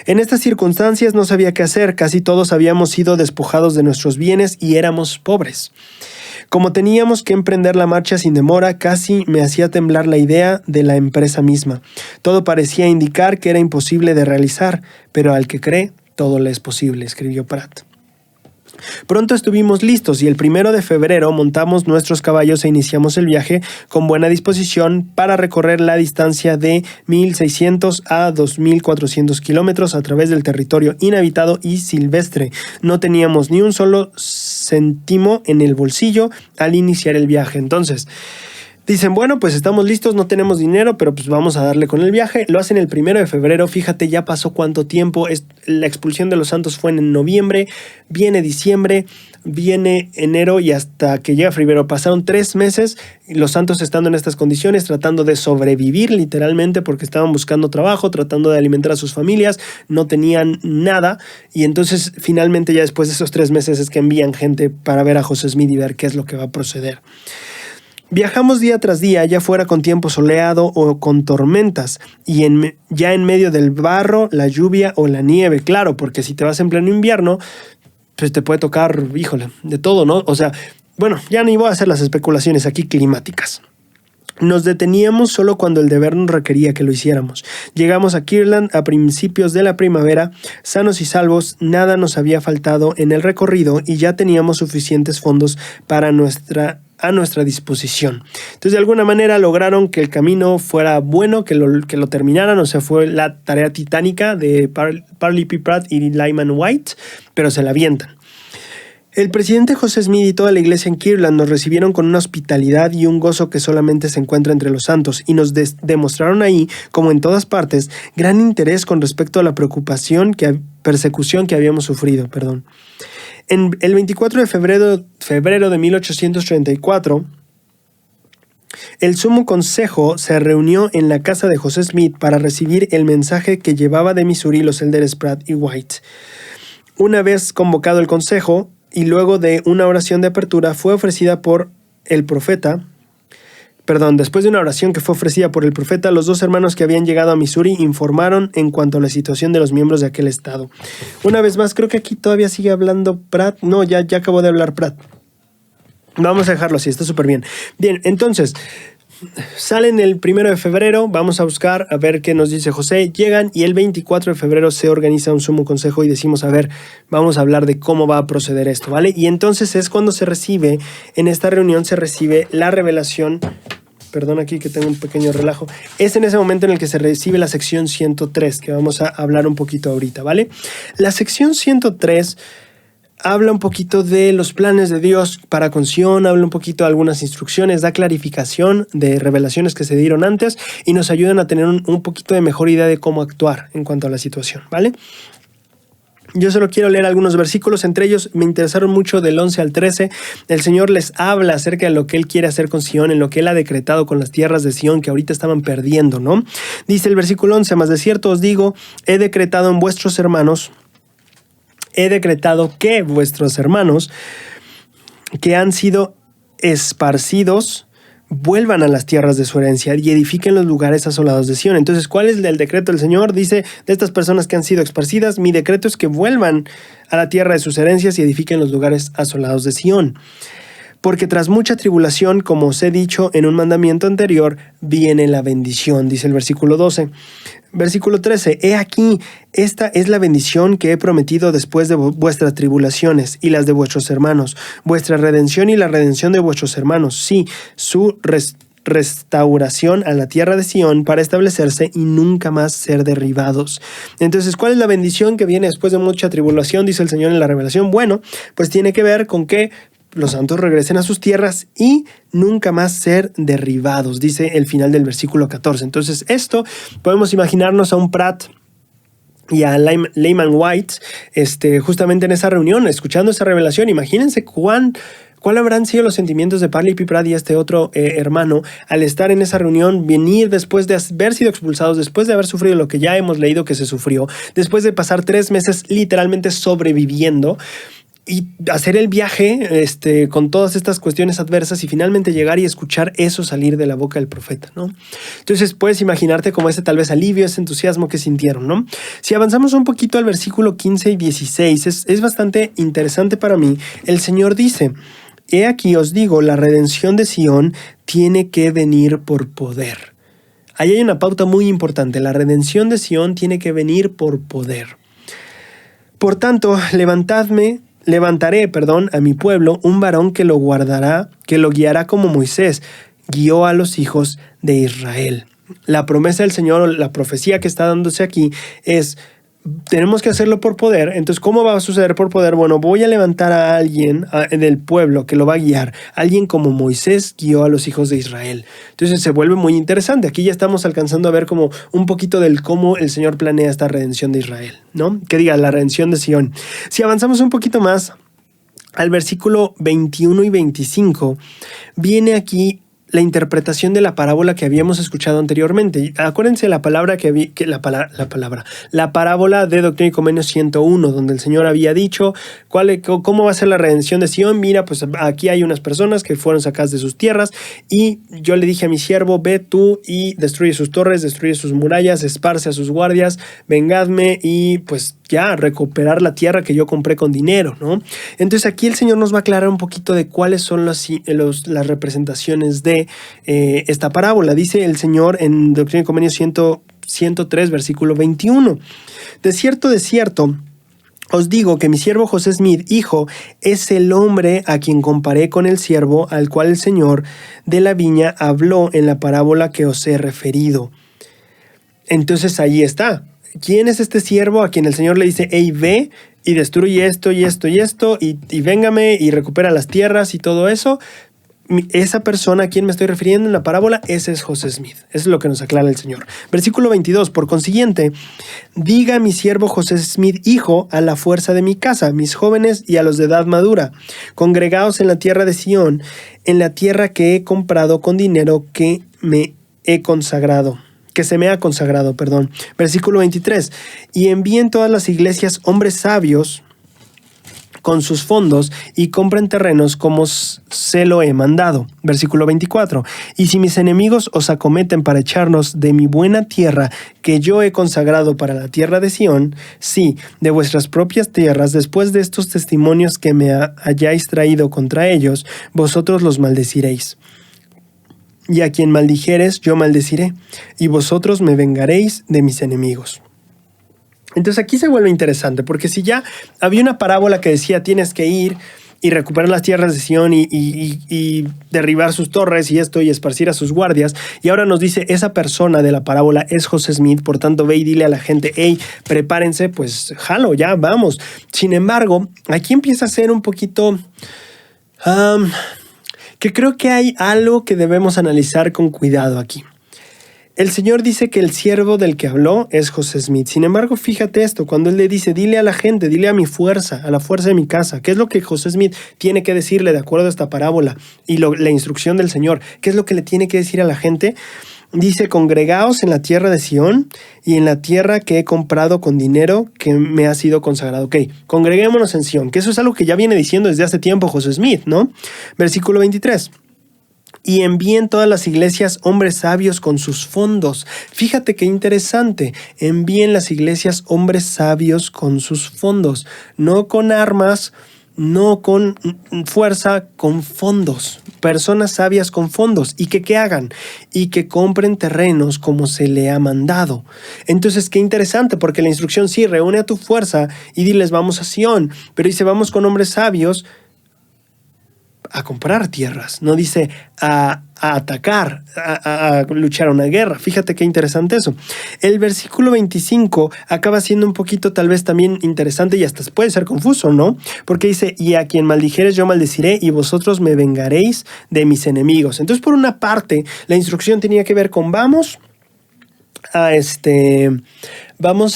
En estas circunstancias no sabía qué hacer, casi todos habíamos sido despojados de nuestros bienes y éramos pobres. Como teníamos que emprender la marcha sin demora, casi me hacía temblar la idea de la empresa misma. Todo parecía indicar que era imposible de realizar, pero al que cree, todo le es posible, escribió Pratt. Pronto estuvimos listos y el 1 de febrero montamos nuestros caballos e iniciamos el viaje con buena disposición para recorrer la distancia de 1.600 a 2.400 kilómetros a través del territorio inhabitado y silvestre. No teníamos ni un solo céntimo en el bolsillo al iniciar el viaje. Entonces, dicen, bueno, pues estamos listos, no tenemos dinero, pero pues vamos a darle con el viaje. Lo hacen el 1 de febrero, fíjate, ya pasó cuánto tiempo. La expulsión de los santos fue en noviembre, viene diciembre, viene enero y hasta que llega febrero. Pasaron 3 meses, los santos estando en estas condiciones, tratando de sobrevivir literalmente porque estaban buscando trabajo, tratando de alimentar a sus familias, no tenían nada. Y entonces finalmente ya después de esos 3 meses es que envían gente para ver a José Smith y ver qué es lo que va a proceder. Viajamos día tras día, ya fuera con tiempo soleado o con tormentas, y ya en medio del barro, la lluvia o la nieve, claro, porque si te vas en pleno invierno, pues te puede tocar, híjole, de todo, ¿no? O sea, bueno, ya ni voy a hacer las especulaciones aquí climáticas. Nos deteníamos solo cuando el deber nos requería que lo hiciéramos. Llegamos a Kirtland a principios de la primavera, sanos y salvos, nada nos había faltado en el recorrido y ya teníamos suficientes fondos para a nuestra disposición. Entonces, de alguna manera lograron que el camino fuera bueno, que lo terminaran. O sea, fue la tarea titánica de Parley P. Pratt y Lyman White, pero se la avientan. El presidente José Smith y toda la iglesia en Kirtland nos recibieron con una hospitalidad y un gozo que solamente se encuentra entre los santos, y nos demostraron ahí, como en todas partes, gran interés con respecto a la persecución que habíamos sufrido. El 24 de febrero de 1834, el Sumo Consejo se reunió en la casa de José Smith para recibir el mensaje que llevaba de Missouri los élderes Pratt y White. Una vez convocado el consejo, y luego de una oración de apertura fue ofrecida por el profeta, después de una oración que fue ofrecida por el profeta, los 2 hermanos que habían llegado a Missouri informaron en cuanto a la situación de los miembros de aquel estado. Una vez más, creo que aquí todavía sigue hablando Pratt. No, ya acabó de hablar Pratt. Vamos a dejarlo así, está súper bien. Bien, entonces, salen el 1 de febrero, vamos a buscar a ver qué nos dice José, llegan y el 24 de febrero se organiza un sumo consejo y decimos, a ver, vamos a hablar de cómo va a proceder esto, ¿vale? Y entonces es cuando en esta reunión se recibe la revelación, perdón aquí que tengo un pequeño relajo, es en ese momento en el que se recibe la sección 103, que vamos a hablar un poquito ahorita, ¿vale? La sección 103 habla un poquito de los planes de Dios para con Sion, habla un poquito de algunas instrucciones, da clarificación de revelaciones que se dieron antes y nos ayudan a tener un poquito de mejor idea de cómo actuar en cuanto a la situación, ¿vale? Yo solo quiero leer algunos versículos, entre ellos me interesaron mucho del 11 al 13. El Señor les habla acerca de lo que Él quiere hacer con Sion, en lo que Él ha decretado con las tierras de Sion que ahorita estaban perdiendo, ¿no? Dice el versículo 11, mas de cierto os digo, he decretado que vuestros hermanos que han sido esparcidos vuelvan a las tierras de su herencia y edifiquen los lugares asolados de Sion. Entonces, ¿cuál es el decreto del Señor? Dice, de estas personas que han sido esparcidas, mi decreto es que vuelvan a la tierra de sus herencias y edifiquen los lugares asolados de Sion. Porque tras mucha tribulación, como os he dicho en un mandamiento anterior, viene la bendición, dice el versículo 12. Versículo 13, he aquí, esta es la bendición que he prometido después de vuestras tribulaciones y las de vuestros hermanos, vuestra redención y la redención de vuestros hermanos, sí, su restauración a la tierra de Sion para establecerse y nunca más ser derribados. Entonces, ¿cuál es la bendición que viene después de mucha tribulación? Dice el Señor en la revelación. Bueno, pues tiene que ver con que los santos regresen a sus tierras y nunca más ser derribados, dice el final del versículo 14. Entonces esto podemos imaginarnos a un Pratt y a Lehman White justamente en esa reunión, escuchando esa revelación. Imagínense cuál habrán sido los sentimientos de Parley P. Pratt y este otro hermano al estar en esa reunión, venir después de haber sido expulsados, después de haber sufrido lo que ya hemos leído que se sufrió, después de pasar 3 meses literalmente sobreviviendo y hacer el viaje con todas estas cuestiones adversas y finalmente llegar y escuchar eso salir de la boca del profeta, ¿no? Entonces puedes imaginarte como ese tal vez alivio, ese entusiasmo que sintieron, ¿no? Si avanzamos un poquito al versículo 15 y 16, es bastante interesante para mí. El Señor dice, he aquí os digo, la redención de Sion tiene que venir por poder. Ahí hay una pauta muy importante. La redención de Sion tiene que venir por poder. Por tanto, levantaré a mi pueblo un varón que lo guardará, que lo guiará como Moisés guió a los hijos de Israel. La promesa del Señor, la profecía que está dándose aquí es, tenemos que hacerlo por poder. Entonces, ¿cómo va a suceder por poder? Bueno, voy a levantar a alguien del pueblo que lo va a guiar. Alguien como Moisés guió a los hijos de Israel. Entonces se vuelve muy interesante. Aquí ya estamos alcanzando a ver como un poquito del cómo el Señor planea esta redención de Israel, ¿no? Que diga, la redención de Sion. Si avanzamos un poquito más al versículo 21 y 25, viene aquí la interpretación de la parábola que habíamos escuchado anteriormente. Acuérdense la parábola de Doctrina y Convenios 101, donde el Señor había dicho cómo va a ser la redención de Sion. Mira, pues aquí hay unas personas que fueron sacadas de sus tierras y yo le dije a mi siervo, ve tú y destruye sus torres, destruye sus murallas, esparce a sus guardias, vengadme y pues ya recuperar la tierra que yo compré con dinero, ¿no? Entonces aquí el Señor nos va a aclarar un poquito de cuáles son las representaciones de esta parábola. Dice el Señor en Doctrina y Convenios 103, versículo 21. De cierto, os digo que mi siervo José Smith, hijo, es el hombre a quien comparé con el siervo al cual el Señor de la viña habló en la parábola que os he referido. Entonces ahí está. ¿Quién es este siervo a quien el Señor le dice, hey, ve y destruye esto y esto y esto y véngame y recupera las tierras y todo eso? Esa persona a quien me estoy refiriendo en la parábola, ese es José Smith. Eso es lo que nos aclara el Señor. Versículo 22. Por consiguiente, diga a mi siervo José Smith, hijo, a la fuerza de mi casa, mis jóvenes y a los de edad madura, congregaos en la tierra de Sion, en la tierra que he comprado con dinero que se me ha consagrado. Versículo 23. Y envíen todas las iglesias hombres sabios con sus fondos y compren terrenos como se lo he mandado. Versículo 24. Y si mis enemigos os acometen para echarnos de mi buena tierra que yo he consagrado para la tierra de Sion, sí, de vuestras propias tierras, después de estos testimonios que me hayáis traído contra ellos, vosotros los maldeciréis. Y a quien maldijeres, yo maldeciré, y vosotros me vengaréis de mis enemigos. Entonces aquí se vuelve interesante, porque si ya había una parábola que decía tienes que ir y recuperar las tierras de Sión y derribar sus torres y esto y esparcir a sus guardias. Y ahora nos dice, esa persona de la parábola es José Smith, por tanto ve y dile a la gente, hey, prepárense, pues jalo, ya vamos. Sin embargo, aquí empieza a ser un poquito... que creo que hay algo que debemos analizar con cuidado aquí. El Señor dice que el siervo del que habló es José Smith. Sin embargo, fíjate esto, cuando Él le dice, dile a la gente, dile a mi fuerza, a la fuerza de mi casa, ¿qué es lo que José Smith tiene que decirle de acuerdo a esta parábola y la instrucción del Señor? ¿Qué es lo que le tiene que decir a la gente? Dice, congregaos en la tierra de Sión y en la tierra que he comprado con dinero que me ha sido consagrado. Ok, congreguémonos en Sión, que eso es algo que ya viene diciendo desde hace tiempo José Smith, ¿no? Versículo 23. Y envíen todas las iglesias hombres sabios con sus fondos. Fíjate qué interesante. Envíen las iglesias hombres sabios con sus fondos. No con armas, no con fuerza, con fondos. Personas sabias con fondos. ¿Y qué hagan? Y que compren terrenos como se le ha mandado. Entonces, qué interesante, porque la instrucción sí, reúne a tu fuerza y diles, vamos a Sión. Pero dice, vamos con hombres sabios a comprar tierras, no dice a atacar, a luchar una guerra. Fíjate qué interesante eso. El versículo 25 acaba siendo un poquito tal vez también interesante y hasta puede ser confuso, ¿no? Porque dice, y a quien maldijeres yo maldeciré y vosotros me vengaréis de mis enemigos. Entonces, por una parte, la instrucción tenía que ver con vamos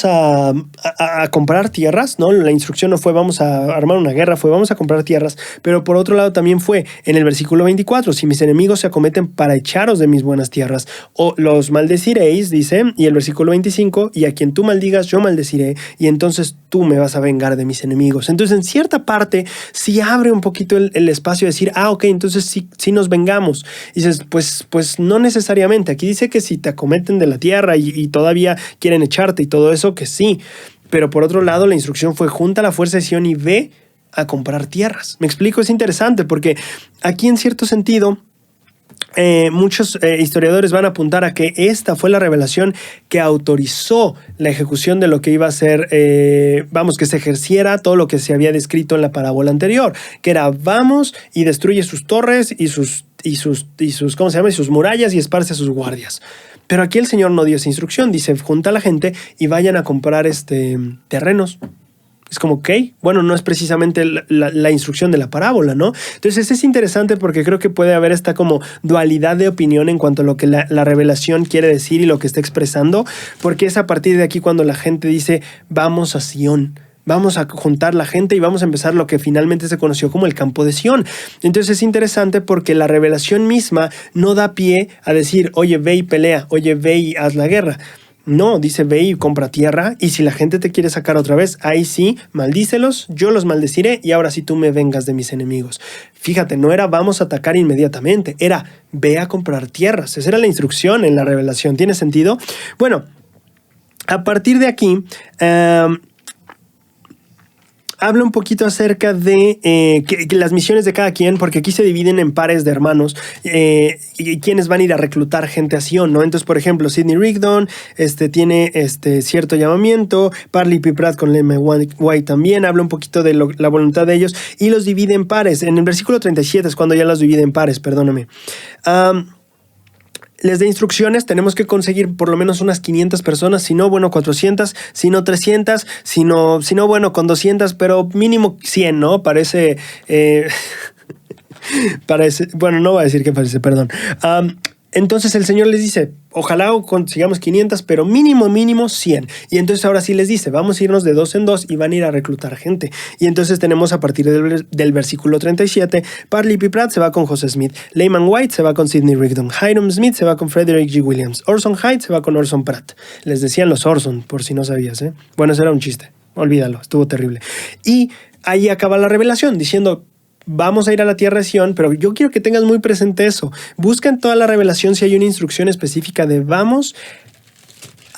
a comprar tierras, ¿no? La instrucción no fue vamos a armar una guerra, fue vamos a comprar tierras, pero por otro lado también fue en el versículo 24, si mis enemigos se acometen para echaros de mis buenas tierras, o los maldeciréis, dice, y el versículo 25, y a quien tú maldigas yo maldeciré, y entonces tú me vas a vengar de mis enemigos. Entonces, en cierta parte, sí abre un poquito el espacio de decir, ok, entonces sí nos vengamos. Y dices, pues no necesariamente. Aquí dice que si te acometen de la tierra y todavía quieren echarte y todo eso, que sí. Pero por otro lado, la instrucción fue junta la fuerza de Sión y ve a comprar tierras. Me explico, es interesante porque aquí en cierto sentido muchos historiadores van a apuntar a que esta fue la revelación que autorizó la ejecución de lo que iba a ser, que se ejerciera todo lo que se había descrito en la parábola anterior, que era vamos y destruye sus torres y sus ¿cómo se llama? Y sus murallas y esparce a sus guardias. Pero aquí el Señor no dio esa instrucción, dice, junta a la gente y vayan a comprar terrenos. Es como, ok, bueno, no es precisamente la instrucción de la parábola, ¿no? Entonces es interesante porque creo que puede haber esta como dualidad de opinión en cuanto a lo que la revelación quiere decir y lo que está expresando, porque es a partir de aquí cuando la gente dice, vamos a Sión. Vamos a juntar la gente y vamos a empezar lo que finalmente se conoció como el campo de Sión. Entonces es interesante porque la revelación misma no da pie a decir, oye, ve y pelea, oye, ve y haz la guerra. No, dice ve y compra tierra y si la gente te quiere sacar otra vez, ahí sí, maldícelos, yo los maldeciré y ahora sí tú me vengas de mis enemigos. Fíjate, no era vamos a atacar inmediatamente, era ve a comprar tierras. Esa era la instrucción en la revelación. ¿Tiene sentido? Bueno, a partir de aquí... habla un poquito acerca de que las misiones de cada quien, porque aquí se dividen en pares de hermanos y quienes van a ir a reclutar gente a Sion, ¿no? Entonces, por ejemplo, Sidney Rigdon tiene cierto llamamiento, Parley P. Pratt con Lemon White también habla un poquito de la voluntad de ellos y los divide en pares. En el versículo 37 es cuando ya los divide en pares, perdóname. Les da instrucciones, tenemos que conseguir por lo menos unas 500 personas, si no, bueno, 400, si no 300, si no, bueno, con 200, pero mínimo 100, ¿no? Parece, bueno, no voy a decir que parece, perdón. Entonces el Señor les dice, ojalá consigamos 500, pero mínimo 100. Y entonces ahora sí les dice, vamos a irnos de 2 en 2 y van a ir a reclutar gente. Y entonces tenemos a partir del versículo 37, Parley P. Pratt se va con José Smith, Lemon White se va con Sidney Rigdon, Hiram Smith se va con Frederick G. Williams, Orson Hyde se va con Orson Pratt. Les decían los Orson, por si no sabías, ¿eh? Bueno, eso era un chiste, olvídalo, estuvo terrible. Y ahí acaba la revelación, diciendo... vamos a ir a la tierra de Sión, pero yo quiero que tengas muy presente eso. Busca en toda la revelación si hay una instrucción específica de vamos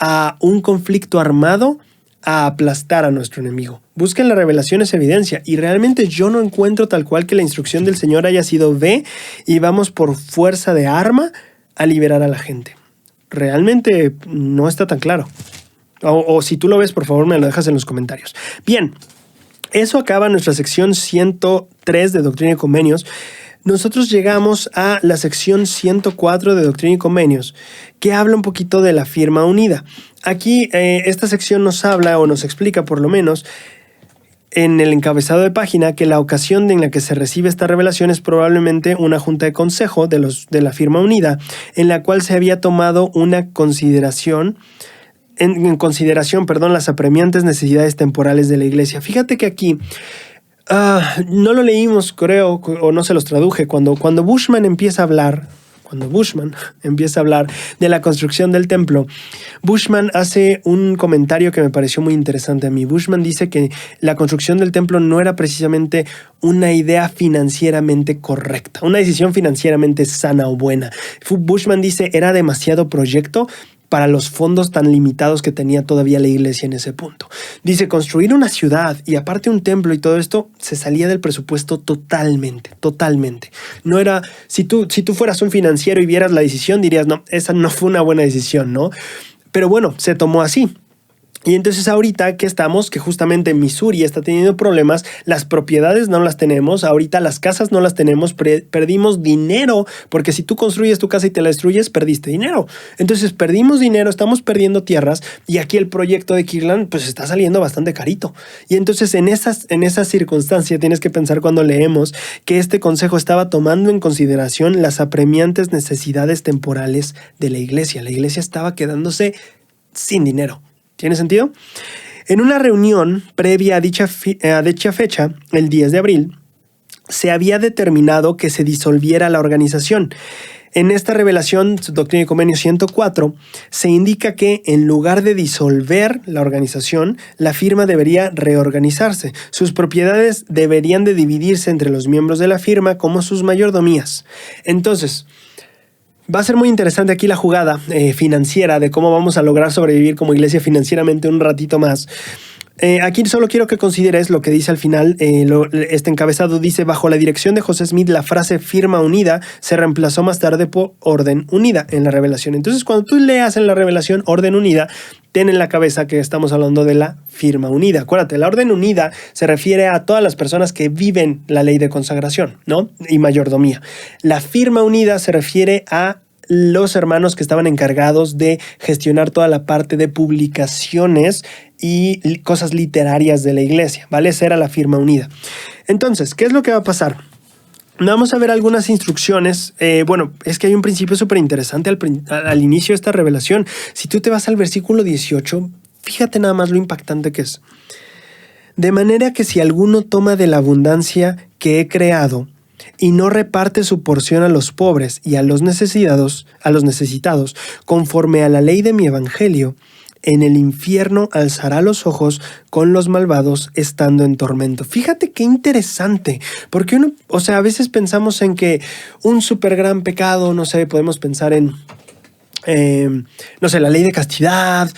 a un conflicto armado a aplastar a nuestro enemigo. Busca en la revelación esa evidencia y realmente yo no encuentro tal cual que la instrucción del Señor haya sido ve y vamos por fuerza de arma a liberar a la gente. Realmente no está tan claro. O si tú lo ves, por favor, me lo dejas en los comentarios. Bien. eso acaba nuestra sección 103 de Doctrina y Convenios. Nosotros llegamos a la sección 104 de Doctrina y Convenios, que habla un poquito de la firma unida. Aquí esta sección nos habla o nos explica por lo menos en el encabezado de página que la ocasión en la que se recibe esta revelación es probablemente una junta de consejo de la firma unida, en la cual se había tomado una consideración, en consideración, las apremiantes necesidades temporales de la iglesia. Fíjate que aquí no lo leímos, creo, o no se los traduje. Cuando Bushman empieza a hablar de la construcción del templo, Bushman hace un comentario que me pareció muy interesante a mí. Bushman dice que la construcción del templo no era precisamente una idea financieramente correcta, una decisión financieramente sana o buena. Bushman dice era demasiado proyecto para los fondos tan limitados que tenía todavía la iglesia en ese punto. Dice, construir una ciudad y aparte un templo y todo esto se salía del presupuesto totalmente. No era, si tú fueras un financiero y vieras la decisión, dirías, no, esa no fue una buena decisión, ¿no? Pero bueno, se tomó así. Y entonces ahorita que estamos, que justamente Missouri está teniendo problemas, las propiedades no las tenemos, ahorita las casas no las tenemos, perdimos dinero, porque si tú construyes tu casa y te la destruyes, perdiste dinero. Entonces perdimos dinero, estamos perdiendo tierras y aquí el proyecto de Kirtland pues está saliendo bastante carito. Y entonces en esa circunstancia tienes que pensar cuando leemos que este consejo estaba tomando en consideración las apremiantes necesidades temporales de la iglesia. La iglesia estaba quedándose sin dinero. ¿Tiene sentido? En una reunión previa a dicha fecha, el 10 de abril, se había determinado que se disolviera la organización. En esta revelación, Doctrina y Convenios 104, se indica que en lugar de disolver la organización, la firma debería reorganizarse. Sus propiedades deberían de dividirse entre los miembros de la firma como sus mayordomías. Entonces, va a ser muy interesante aquí la jugada financiera de cómo vamos a lograr sobrevivir como iglesia financieramente un ratito más. Aquí solo quiero que consideres lo que dice al final. Este encabezado dice, bajo la dirección de José Smith, la frase firma unida se reemplazó más tarde por orden unida en la revelación. Entonces, cuando tú leas en la revelación orden unida, ten en la cabeza que estamos hablando de la firma unida. Acuérdate, la orden unida se refiere a todas las personas que viven la ley de consagración, ¿no? Y mayordomía. La firma unida se refiere a los hermanos que estaban encargados de gestionar toda la parte de publicaciones y cosas literarias de la iglesia, ¿vale? Esa era la firma unida. Entonces, ¿qué es lo que va a pasar? Vamos a ver algunas instrucciones. Es que hay un principio súper interesante al inicio de esta revelación. Si tú te vas al versículo 18, fíjate nada más lo impactante que es. De manera que si alguno toma de la abundancia que he creado y no reparte su porción a los pobres y a los necesitados, conforme a la ley de mi evangelio, en el infierno alzará los ojos con los malvados estando en tormento. Fíjate qué interesante, porque a veces pensamos en que un súper gran pecado, podemos pensar en la ley de castidad,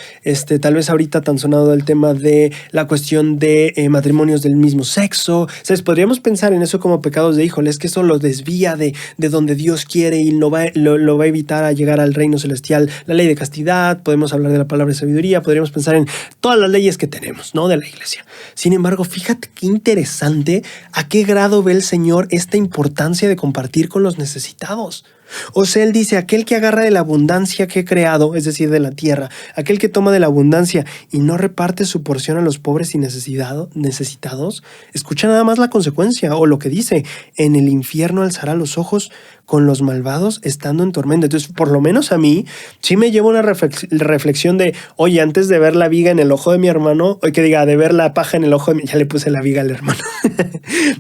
tal vez ahorita tan sonado el tema de la cuestión de matrimonios del mismo sexo. ¿Sabes? Podríamos pensar en eso como pecados de híjole, es que eso lo desvía de donde Dios quiere y lo va a evitar a llegar al reino celestial. La ley de castidad, podemos hablar de la palabra de sabiduría, podríamos pensar en todas las leyes que tenemos, ¿no? De la iglesia. Sin embargo, fíjate qué interesante a qué grado ve el Señor esta importancia de compartir con los necesitados. O sea, él dice, aquel que agarra de la abundancia que he creado, es decir, de la tierra, aquel que toma de la abundancia y no reparte su porción a los pobres y necesitados, escucha nada más la consecuencia o lo que dice, en el infierno alzará los ojos con los malvados estando en tormenta. Entonces, por lo menos a mí, sí me lleva una reflexión de, oye, antes de ver la viga en el ojo de mi hermano, de ver la paja en el ojo de ya le puse la viga al hermano.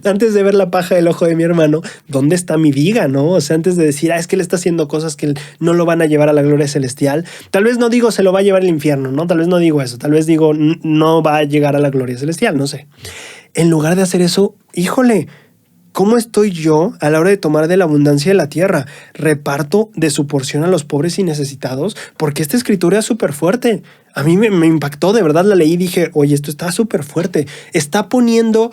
Antes de ver la paja del ojo de mi hermano, ¿dónde está mi viga, no? O sea, antes de decir, es que él está haciendo cosas que no lo van a llevar a la gloria celestial. Tal vez no digo se lo va a llevar al infierno, ¿no? Tal vez no digo eso. Tal vez digo no va a llegar a la gloria celestial, no sé. En lugar de hacer eso, híjole, ¿cómo estoy yo a la hora de tomar de la abundancia de la tierra? ¿Reparto de su porción a los pobres y necesitados? Porque esta escritura es súper fuerte. A mí me impactó, de verdad la leí y dije, oye, esto está súper fuerte. Está poniendo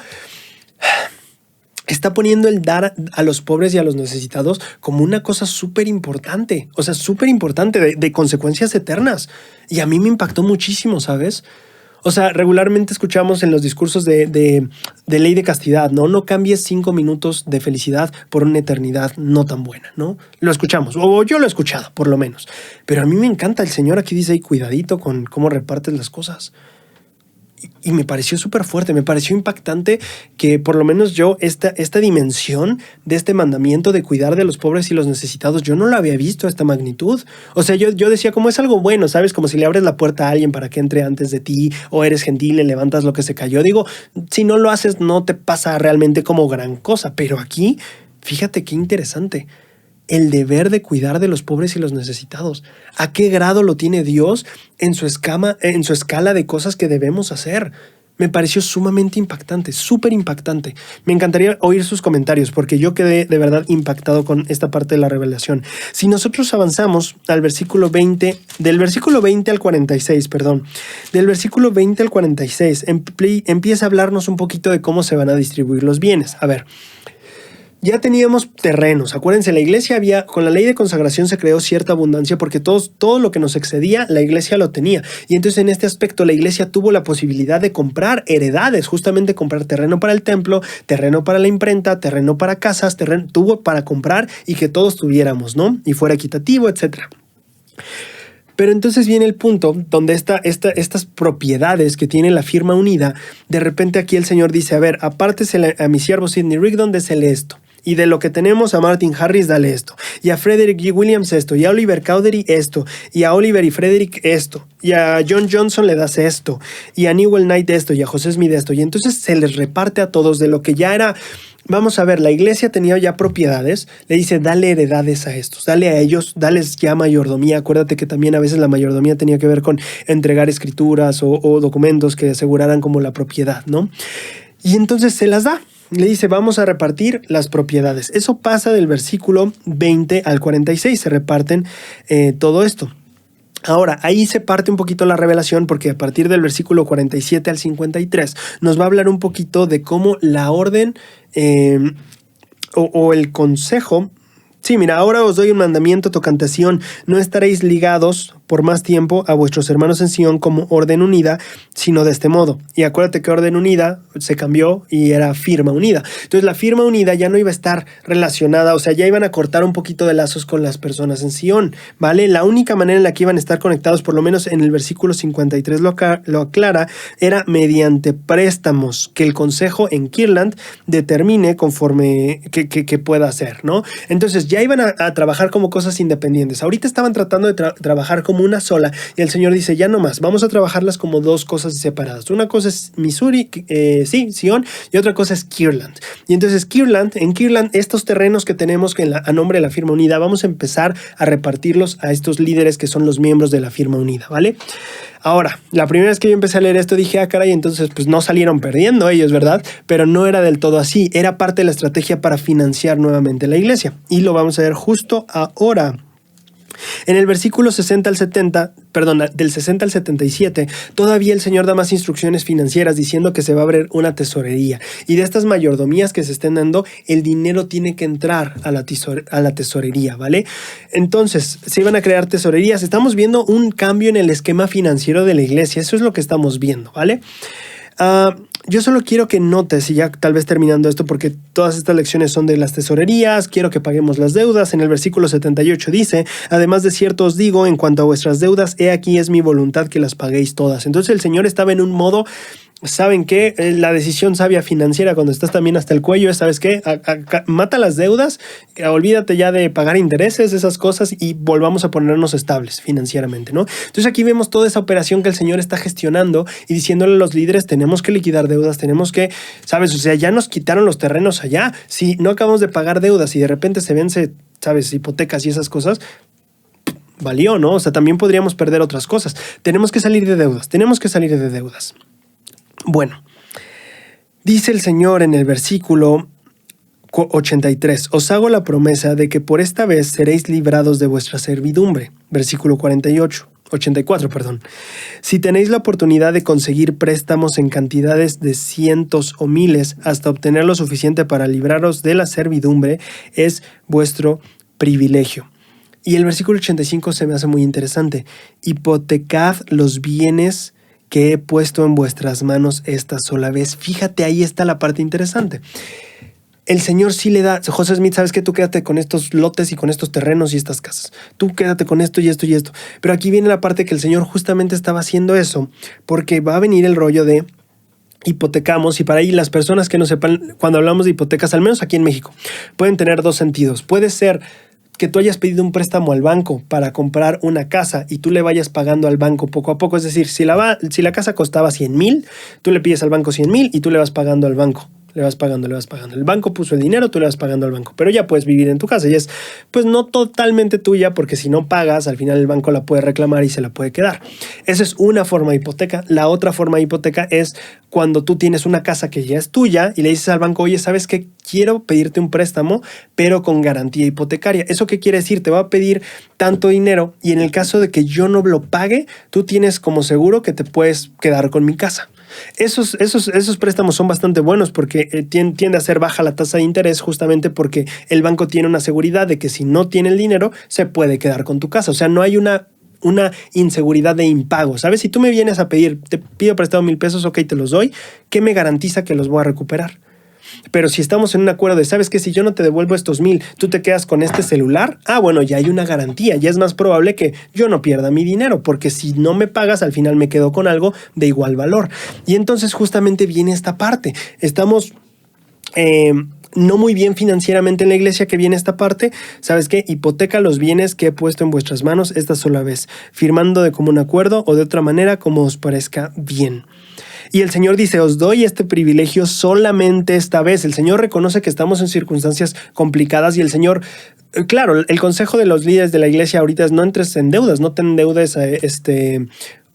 el dar a los pobres y a los necesitados como una cosa súper importante. O sea, súper importante, de consecuencias eternas. Y a mí me impactó muchísimo, ¿sabes? O sea, regularmente escuchamos en los discursos de ley de castidad, ¿no? No cambies 5 minutos de felicidad por una eternidad no tan buena, ¿no? Lo escuchamos, o yo lo he escuchado, por lo menos. Pero a mí me encanta, el Señor aquí dice, cuidadito con cómo repartes las cosas. Y me pareció súper fuerte, me pareció impactante que por lo menos yo esta dimensión de este mandamiento de cuidar de los pobres y los necesitados, yo no lo había visto a esta magnitud. O sea, yo decía como es algo bueno, ¿sabes? Como si le abres la puerta a alguien para que entre antes de ti o eres gentil, le levantas lo que se cayó. Digo, si no lo haces no te pasa realmente como gran cosa, pero aquí, fíjate qué interesante. El deber de cuidar de los pobres y los necesitados. ¿A qué grado lo tiene Dios en su escala de cosas que debemos hacer? Me pareció sumamente impactante, súper impactante. Me encantaría oír sus comentarios porque yo quedé de verdad impactado con esta parte de la revelación. Si nosotros avanzamos al versículo 20, del versículo 20 al 46, perdón, del versículo 20 al 46, empieza a hablarnos un poquito de cómo se van a distribuir los bienes. A ver, ya teníamos terrenos. Acuérdense, la iglesia con la ley de consagración se creó cierta abundancia porque todo lo que nos excedía, la iglesia lo tenía. Y entonces en este aspecto la iglesia tuvo la posibilidad de comprar heredades, justamente comprar terreno para el templo, terreno para la imprenta, terreno para casas, tuvo para comprar y que todos tuviéramos, ¿no? Y fuera equitativo, etcétera. Pero entonces viene el punto donde estas propiedades que tiene la firma unida, de repente aquí el Señor dice, a ver, apártese a mi siervo Sidney Rigdon, désele esto. Y de lo que tenemos a Martin Harris, dale esto. Y a Frederick G. Williams esto. Y a Oliver Cowdery esto. Y a Oliver y Frederick esto. Y a John Johnson le das esto. Y a Newell Knight esto. Y a José Smith esto. Y entonces se les reparte a todos de lo que ya era. Vamos a ver, la iglesia tenía ya propiedades. Le dice, dale heredades a estos. Dale a ellos, dales ya mayordomía. Acuérdate que también a veces la mayordomía tenía que ver con entregar escrituras o documentos que aseguraran como la propiedad, ¿no? Y entonces se las da. Le dice, vamos a repartir las propiedades. Eso pasa del versículo 20 al 46. Se reparten todo esto. Ahora, ahí se parte un poquito la revelación porque a partir del versículo 47 al 53 nos va a hablar un poquito de cómo la orden o el consejo. Sí, mira, ahora os doy un mandamiento tocante a Sión. No estaréis ligados por más tiempo a vuestros hermanos en Sión como orden unida, sino de este modo. Y acuérdate que orden unida se cambió y era firma unida. Entonces la firma unida ya no iba a estar relacionada, o sea, ya iban a cortar un poquito de lazos con las personas en Sión, ¿vale? La única manera en la que iban a estar conectados, por lo menos en el versículo 53 lo aclara, era mediante préstamos que el consejo en Kirtland determine conforme que pueda hacer, ¿no? Entonces ya iban a trabajar como cosas independientes. Ahorita estaban tratando de trabajar como una sola y el Señor dice, ya no más, vamos a trabajarlas como dos cosas separadas. Una cosa es Missouri, Sion, y otra cosa es Kirtland. Y entonces en Kirtland, estos terrenos que tenemos a nombre de la firma unida, vamos a empezar a repartirlos a estos líderes que son los miembros de la firma unida, ¿vale? Ahora, la primera vez que yo empecé a leer esto dije, caray, entonces pues no salieron perdiendo ellos, ¿verdad? Pero no era del todo así, era parte de la estrategia para financiar nuevamente la iglesia. Y lo vamos a ver justo ahora. En el versículo 60 al 70, perdón, del 60 al 77, todavía el Señor da más instrucciones financieras diciendo que se va a abrir una tesorería. Y de estas mayordomías que se estén dando, el dinero tiene que entrar a la tesorería, ¿vale? Entonces, se iban a crear tesorerías. Estamos viendo un cambio en el esquema financiero de la iglesia. Eso es lo que estamos viendo, ¿vale? Yo solo quiero que notes, y ya tal vez terminando esto, porque todas estas lecciones son de las tesorerías, quiero que paguemos las deudas. En el versículo 78 dice, además de cierto os digo, en cuanto a vuestras deudas, he aquí es mi voluntad que las paguéis todas. Entonces el Señor estaba en un modo, ¿saben qué? La decisión sabia financiera cuando estás también hasta el cuello es, ¿sabes qué? Mata las deudas, olvídate ya de pagar intereses, esas cosas, y volvamos a ponernos estables financieramente, ¿no? Entonces aquí vemos toda esa operación que el Señor está gestionando y diciéndole a los líderes, tenemos que liquidar deudas, tenemos que, ¿sabes? O sea, ya nos quitaron los terrenos allá. Si no acabamos de pagar deudas y de repente se vence, ¿sabes? Hipotecas y esas cosas, valió, ¿no? O sea, también podríamos perder otras cosas. Tenemos que salir de deudas. Bueno, dice el Señor en el versículo 83, os hago la promesa de que por esta vez seréis librados de vuestra servidumbre. Versículo 84, perdón. Si tenéis la oportunidad de conseguir préstamos en cantidades de cientos o miles hasta obtener lo suficiente para libraros de la servidumbre, es vuestro privilegio. Y el versículo 85 se me hace muy interesante. Hipotecad los bienes que he puesto en vuestras manos esta sola vez. Fíjate, ahí está la parte interesante. El Señor sí le da, José Smith, sabes que tú quédate con estos lotes y con estos terrenos y estas casas. Tú quédate con esto y esto y esto. Pero aquí viene la parte que el Señor justamente estaba haciendo eso, porque va a venir el rollo de hipotecamos, y para ahí las personas que no sepan, cuando hablamos de hipotecas, al menos aquí en México, pueden tener dos sentidos. Puede ser que tú hayas pedido un préstamo al banco para comprar una casa y tú le vayas pagando al banco poco a poco. Es decir, si la casa costaba 100,000, tú le pides al banco 100,000 y tú le vas pagando al banco. Le vas pagando. El banco puso el dinero, tú le vas pagando al banco. Pero ya puedes vivir en tu casa y es, pues, no totalmente tuya, porque si no pagas, al final el banco la puede reclamar y se la puede quedar. Esa es una forma de hipoteca. La otra forma de hipoteca es cuando tú tienes una casa que ya es tuya y le dices al banco, oye, ¿sabes qué? Quiero pedirte un préstamo, pero con garantía hipotecaria. ¿Eso qué quiere decir? Te va a pedir tanto dinero y en el caso de que yo no lo pague, tú tienes como seguro que te puedes quedar con mi casa. Esos préstamos son bastante buenos porque tiende a ser baja la tasa de interés, justamente porque el banco tiene una seguridad de que si no tiene el dinero se puede quedar con tu casa. O sea, no hay una inseguridad de impago, ¿sabes? Si tú me vienes a pedir, te pido prestado 1,000 pesos, ok, te los doy, ¿qué me garantiza que los voy a recuperar? Pero si estamos en un acuerdo de, ¿sabes qué? Si yo no te devuelvo estos 1,000, tú te quedas con este celular, bueno, ya hay una garantía, ya es más probable que yo no pierda mi dinero, porque si no me pagas, al final me quedo con algo de igual valor. Y entonces justamente viene esta parte. Estamos no muy bien financieramente en la iglesia, que viene esta parte. ¿Sabes qué? Hipoteca los bienes que he puesto en vuestras manos esta sola vez, firmando de común acuerdo o de otra manera como os parezca bien. Y el Señor dice, os doy este privilegio solamente esta vez. El Señor reconoce que estamos en circunstancias complicadas y el Señor, claro, el consejo de los líderes de la iglesia ahorita es no entres en deudas, no te endeudes,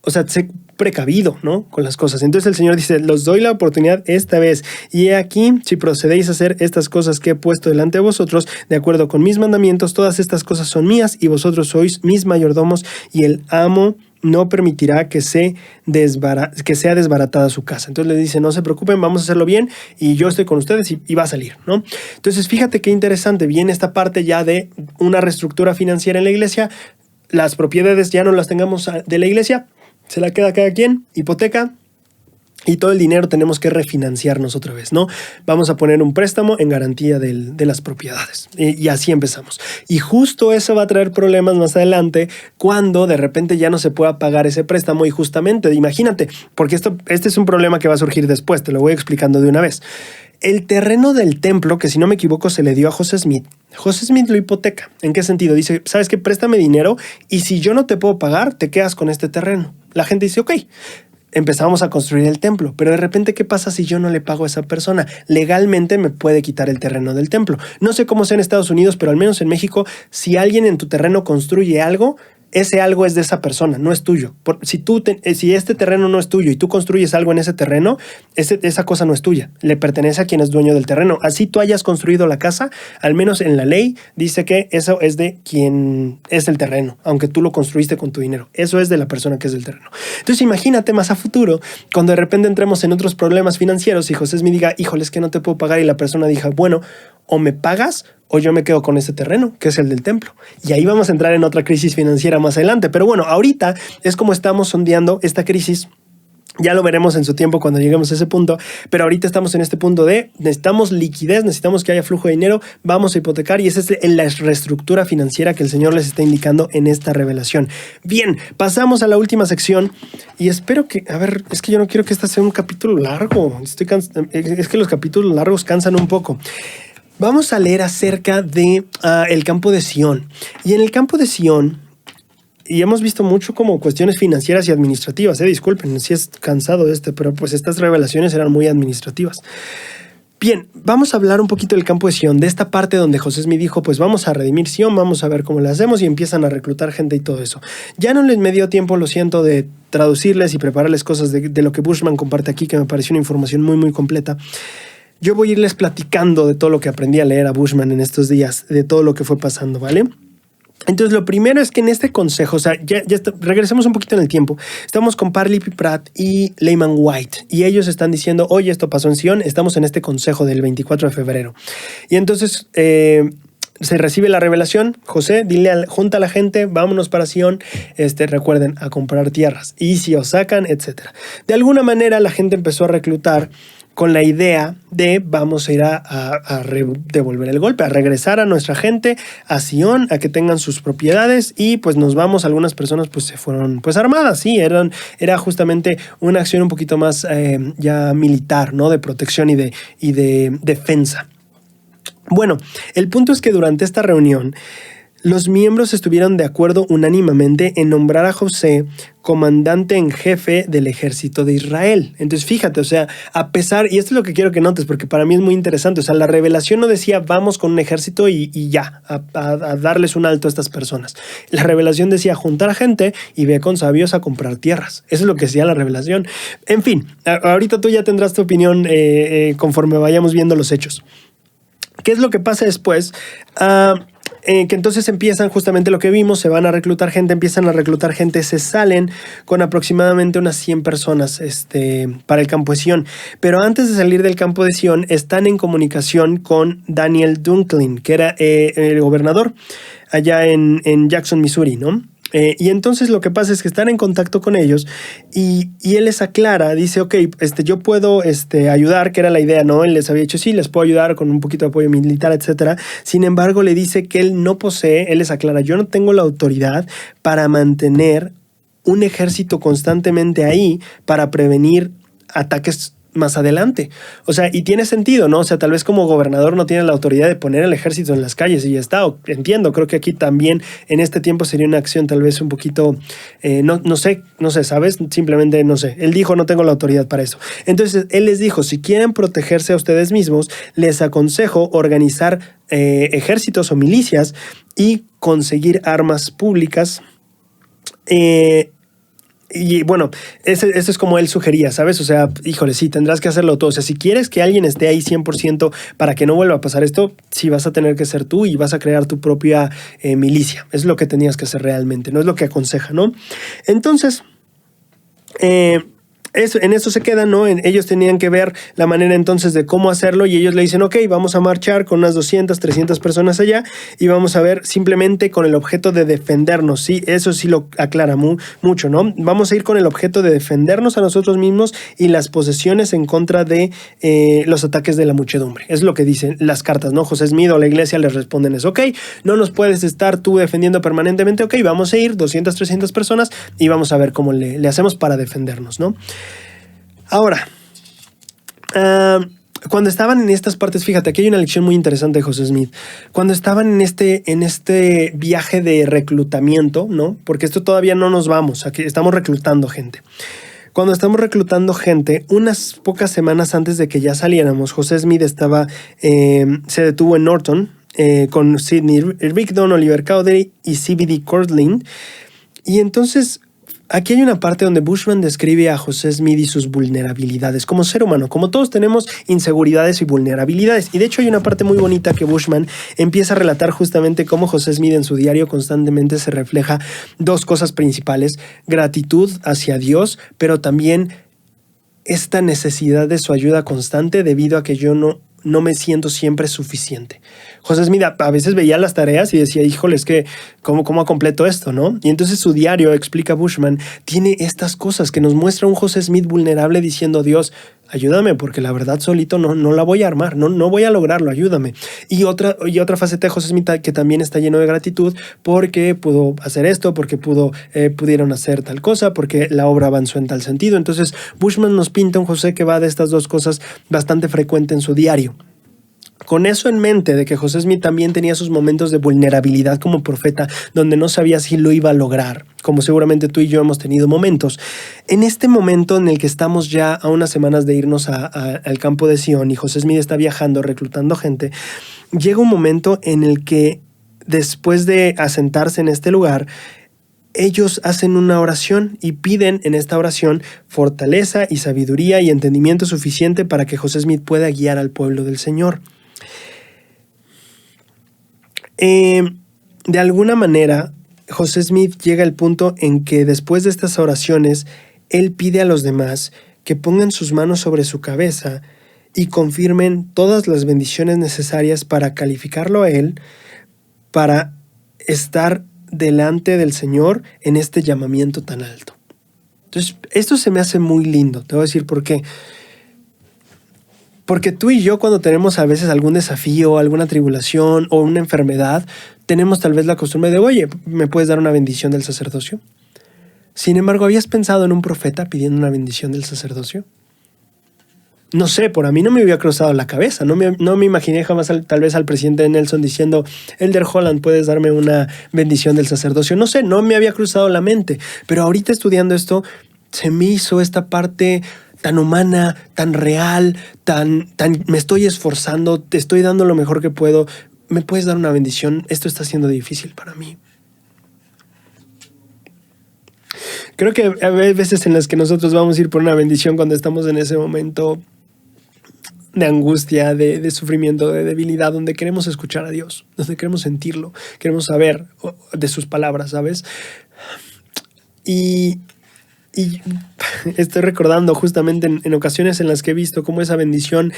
o sea, sé precavido, ¿no? Con las cosas. Entonces el Señor dice, los doy la oportunidad esta vez. Y he aquí, si procedéis a hacer estas cosas que he puesto delante de vosotros, de acuerdo con mis mandamientos, todas estas cosas son mías y vosotros sois mis mayordomos y el amo no permitirá que sea desbaratada su casa. Entonces le dice, no se preocupen, vamos a hacerlo bien y yo estoy con ustedes y va a salir, ¿no? Entonces fíjate qué interesante, viene esta parte ya de una reestructura financiera en la iglesia. Las propiedades ya no las tengamos de la iglesia, se la queda cada quien, hipoteca, y todo el dinero tenemos que refinanciarnos otra vez, ¿no? Vamos a poner un préstamo en garantía de las propiedades. Y así empezamos. Y justo eso va a traer problemas más adelante cuando de repente ya no se pueda pagar ese préstamo. Y justamente, imagínate, porque este es un problema que va a surgir después, te lo voy explicando de una vez. El terreno del templo, que si no me equivoco se le dio a José Smith. José Smith lo hipoteca. ¿En qué sentido? Dice, ¿sabes qué? Préstame dinero y si yo no te puedo pagar, te quedas con este terreno. La gente dice, ok. Empezamos a construir el templo, pero de repente, ¿qué pasa si yo no le pago a esa persona? Legalmente me puede quitar el terreno del templo. No sé cómo sea en Estados Unidos, pero al menos en México, si alguien en tu terreno construye algo, ese algo es de esa persona, no es tuyo. Si este terreno no es tuyo y tú construyes algo en ese terreno, esa cosa no es tuya, le pertenece a quien es dueño del terreno. Así tú hayas construido la casa, al menos en la ley dice que eso es de quien es el terreno, aunque tú lo construiste con tu dinero. Eso es de la persona que es del terreno. Entonces imagínate más a futuro, cuando de repente entremos en otros problemas financieros y José me diga, híjole, es que no te puedo pagar, y la persona diga, bueno, o me pagas o yo me quedo con ese terreno, que es el del templo. Y ahí vamos a entrar en otra crisis financiera más adelante. Pero bueno, ahorita es como estamos sondeando esta crisis. Ya lo veremos en su tiempo cuando lleguemos a ese punto, pero ahorita estamos en este punto de necesitamos liquidez, necesitamos que haya flujo de dinero, vamos a hipotecar, y esa es la reestructura financiera que el Señor les está indicando en esta revelación. Bien, pasamos a la última sección y espero que, es que yo no quiero que este sea un capítulo largo, es que los capítulos largos cansan un poco. Vamos a leer acerca de el campo de Sión. Y en el campo de Sión, y hemos visto mucho como cuestiones financieras y administrativas. Disculpen si es cansado pero pues estas revelaciones eran muy administrativas. Bien, vamos a hablar un poquito del campo de Sión, de esta parte donde José me dijo, pues vamos a redimir Sión, vamos a ver cómo lo hacemos, y empiezan a reclutar gente y todo eso. Ya no me dio tiempo, lo siento, de traducirles y prepararles cosas de lo que Bushman comparte aquí, que me pareció una información muy, muy completa. Yo voy a irles platicando de todo lo que aprendí a leer a Bushman en estos días, de todo lo que fue pasando, ¿vale? Entonces, lo primero es que en este consejo, o sea, regresemos un poquito en el tiempo. Estamos con Parley P. Pratt y Lehman White, y ellos están diciendo, oye, esto pasó en Sion, estamos en este consejo del 24 de febrero. Y entonces, se recibe la revelación. José, junta a la gente, vámonos para Sión, recuerden, a comprar tierras. Y si os sacan, etc. De alguna manera la gente empezó a reclutar con la idea de vamos a ir a devolver el golpe, a regresar a nuestra gente, a Sión, a que tengan sus propiedades y pues nos vamos. Algunas personas pues se fueron pues armadas, sí, era justamente una acción un poquito más ya militar, ¿no? De protección y de defensa. Bueno, el punto es que durante esta reunión los miembros estuvieron de acuerdo unánimemente en nombrar a José comandante en jefe del ejército de Israel. Entonces, fíjate, o sea, a pesar, y esto es lo que quiero que notes, porque para mí es muy interesante, o sea, la revelación no decía vamos con un ejército y ya, a darles un alto a estas personas. La revelación decía juntar a gente y ve con sabios a comprar tierras. Eso es lo que decía la revelación. En fin, ahorita tú ya tendrás tu opinión conforme vayamos viendo los hechos. ¿Qué es lo que pasa después? Que entonces empiezan justamente lo que vimos, se van a reclutar gente, empiezan a reclutar gente, se salen con aproximadamente unas 100 personas para el campo de Sión. Pero antes de salir del campo de Sión, están en comunicación con Daniel Dunklin, que era el gobernador allá en Jackson, Missouri, ¿no? Y entonces lo que pasa es que están en contacto con ellos y él les aclara, dice, ok, yo puedo ayudar, que era la idea, ¿no? Él les había dicho, sí, les puedo ayudar con un poquito de apoyo militar, etcétera. Sin embargo, le dice que él no posee, él les aclara, yo no tengo la autoridad para mantener un ejército constantemente ahí para prevenir ataques más adelante. O sea, y tiene sentido, ¿no? O sea, tal vez como gobernador no tiene la autoridad de poner el ejército en las calles y ya está. Entiendo, creo que aquí también en este tiempo sería una acción tal vez un poquito, no sé, ¿sabes? Simplemente no sé. Él dijo, no tengo la autoridad para eso. Entonces, él les dijo, si quieren protegerse a ustedes mismos, les aconsejo organizar ejércitos o milicias y conseguir armas públicas. Y bueno, eso es como él sugería, ¿sabes? O sea, híjole, sí, tendrás que hacerlo todo. O sea, si quieres que alguien esté ahí 100% para que no vuelva a pasar esto, sí vas a tener que ser tú y vas a crear tu propia milicia. Es lo que tenías que hacer realmente, no es lo que aconseja, ¿no? Entonces, en eso se quedan, ¿no? Ellos tenían que ver la manera entonces de cómo hacerlo y ellos le dicen, ok, vamos a marchar con unas 200, 300 personas allá y vamos a ver simplemente con el objeto de defendernos, ¿sí? Eso sí lo aclara mucho, ¿no? Vamos a ir con el objeto de defendernos a nosotros mismos y las posesiones en contra de los ataques de la muchedumbre. Es lo que dicen las cartas, ¿no? José Smith o la iglesia les responden eso, ok, no nos puedes estar tú defendiendo permanentemente, ok, vamos a ir 200, 300 personas y vamos a ver cómo le hacemos para defendernos, ¿no? Ahora, cuando estaban en estas partes, fíjate, aquí hay una lección muy interesante de José Smith. Cuando estaban en este viaje de reclutamiento, ¿no? Porque esto todavía no nos vamos, aquí estamos reclutando gente. Cuando estamos reclutando gente, unas pocas semanas antes de que ya saliéramos, José Smith se detuvo en Norton con Sidney Rigdon, Oliver Cowdery y CBD Cortland. Y entonces aquí hay una parte donde Bushman describe a José Smith y sus vulnerabilidades como ser humano. Como todos tenemos inseguridades y vulnerabilidades. Y de hecho hay una parte muy bonita que Bushman empieza a relatar justamente cómo José Smith en su diario constantemente se refleja dos cosas principales. Gratitud hacia Dios, pero también esta necesidad de su ayuda constante debido a que yo no me siento siempre suficiente. José Smith a veces veía las tareas y decía, híjole, es que ¿cómo completo esto, no? Y entonces su diario, explica Bushman, tiene estas cosas que nos muestra un José Smith vulnerable diciendo, Dios, ayúdame, porque la verdad solito no la voy a armar, no voy a lograrlo, ayúdame. Y otra faceta de José Smith que también está lleno de gratitud porque pudo hacer esto, porque pudieron hacer tal cosa, porque la obra avanzó en tal sentido. Entonces Bushman nos pinta un José que va de estas dos cosas bastante frecuente en su diario. Con eso en mente de que José Smith también tenía sus momentos de vulnerabilidad como profeta, donde no sabía si lo iba a lograr, como seguramente tú y yo hemos tenido momentos. En este momento en el que estamos ya a unas semanas de irnos al campo de Sión y José Smith está viajando, reclutando gente, llega un momento en el que después de asentarse en este lugar, ellos hacen una oración y piden en esta oración fortaleza y sabiduría y entendimiento suficiente para que José Smith pueda guiar al pueblo del Señor. De alguna manera, José Smith llega al punto en que después de estas oraciones, él pide a los demás que pongan sus manos sobre su cabeza y confirmen todas las bendiciones necesarias para calificarlo a él para estar delante del Señor en este llamamiento tan alto. Entonces, esto se me hace muy lindo. Te voy a decir por qué. Porque tú y yo, cuando tenemos a veces algún desafío, alguna tribulación o una enfermedad, tenemos tal vez la costumbre de, oye, ¿me puedes dar una bendición del sacerdocio? Sin embargo, ¿habías pensado en un profeta pidiendo una bendición del sacerdocio? No sé, por a mí no me había cruzado la cabeza. No me imaginé jamás tal vez al presidente Nelson diciendo, Elder Holland, ¿puedes darme una bendición del sacerdocio? No sé, no me había cruzado la mente. Pero ahorita estudiando esto, se me hizo esta parte tan humana, tan real, tan me estoy esforzando, te estoy dando lo mejor que puedo. ¿Me puedes dar una bendición? Esto está siendo difícil para mí. Creo que hay veces en las que nosotros vamos a ir por una bendición cuando estamos en ese momento de angustia, de sufrimiento, de debilidad, donde queremos escuchar a Dios, donde queremos sentirlo, queremos saber de sus palabras, ¿sabes? Y estoy recordando justamente en ocasiones en las que he visto cómo esa bendición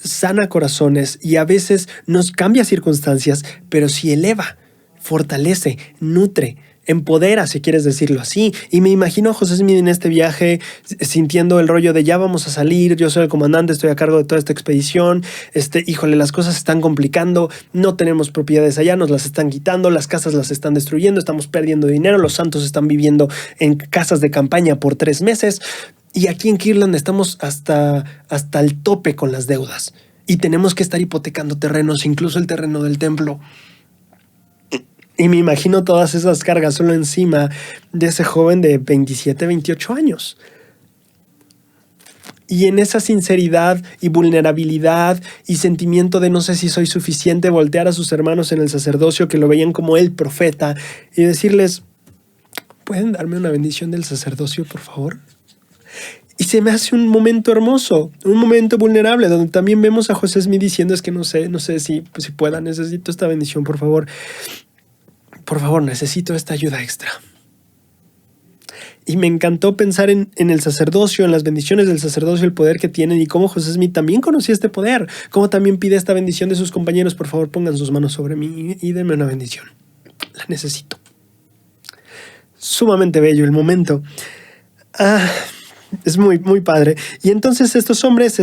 sana corazones y a veces nos cambia circunstancias, pero sí eleva, fortalece, nutre, empodera, si quieres decirlo así. Y me imagino a José Smith en este viaje sintiendo el rollo de ya vamos a salir, yo soy el comandante, estoy a cargo de toda esta expedición, híjole, las cosas se están complicando, no tenemos propiedades allá, nos las están quitando, las casas las están destruyendo, estamos perdiendo dinero, los santos están viviendo en casas de campaña por 3 meses y aquí en Kirtland estamos hasta el tope con las deudas y tenemos que estar hipotecando terrenos, incluso el terreno del templo. Y me imagino todas esas cargas solo encima de ese joven de 27, 28 años. Y en esa sinceridad y vulnerabilidad y sentimiento de no sé si soy suficiente, voltear a sus hermanos en el sacerdocio que lo veían como el profeta y decirles, ¿pueden darme una bendición del sacerdocio, por favor? Y se me hace un momento hermoso, un momento vulnerable, donde también vemos a José Smith diciendo, es que no sé si pueda, necesito esta bendición, por favor. Por favor, necesito esta ayuda extra. Y me encantó pensar en el sacerdocio, en las bendiciones del sacerdocio, el poder que tienen y cómo José Smith también conocía este poder, cómo también pide esta bendición de sus compañeros. Por favor, pongan sus manos sobre mí y denme una bendición. La necesito. Sumamente bello el momento. Es muy, muy padre. Y entonces estos hombres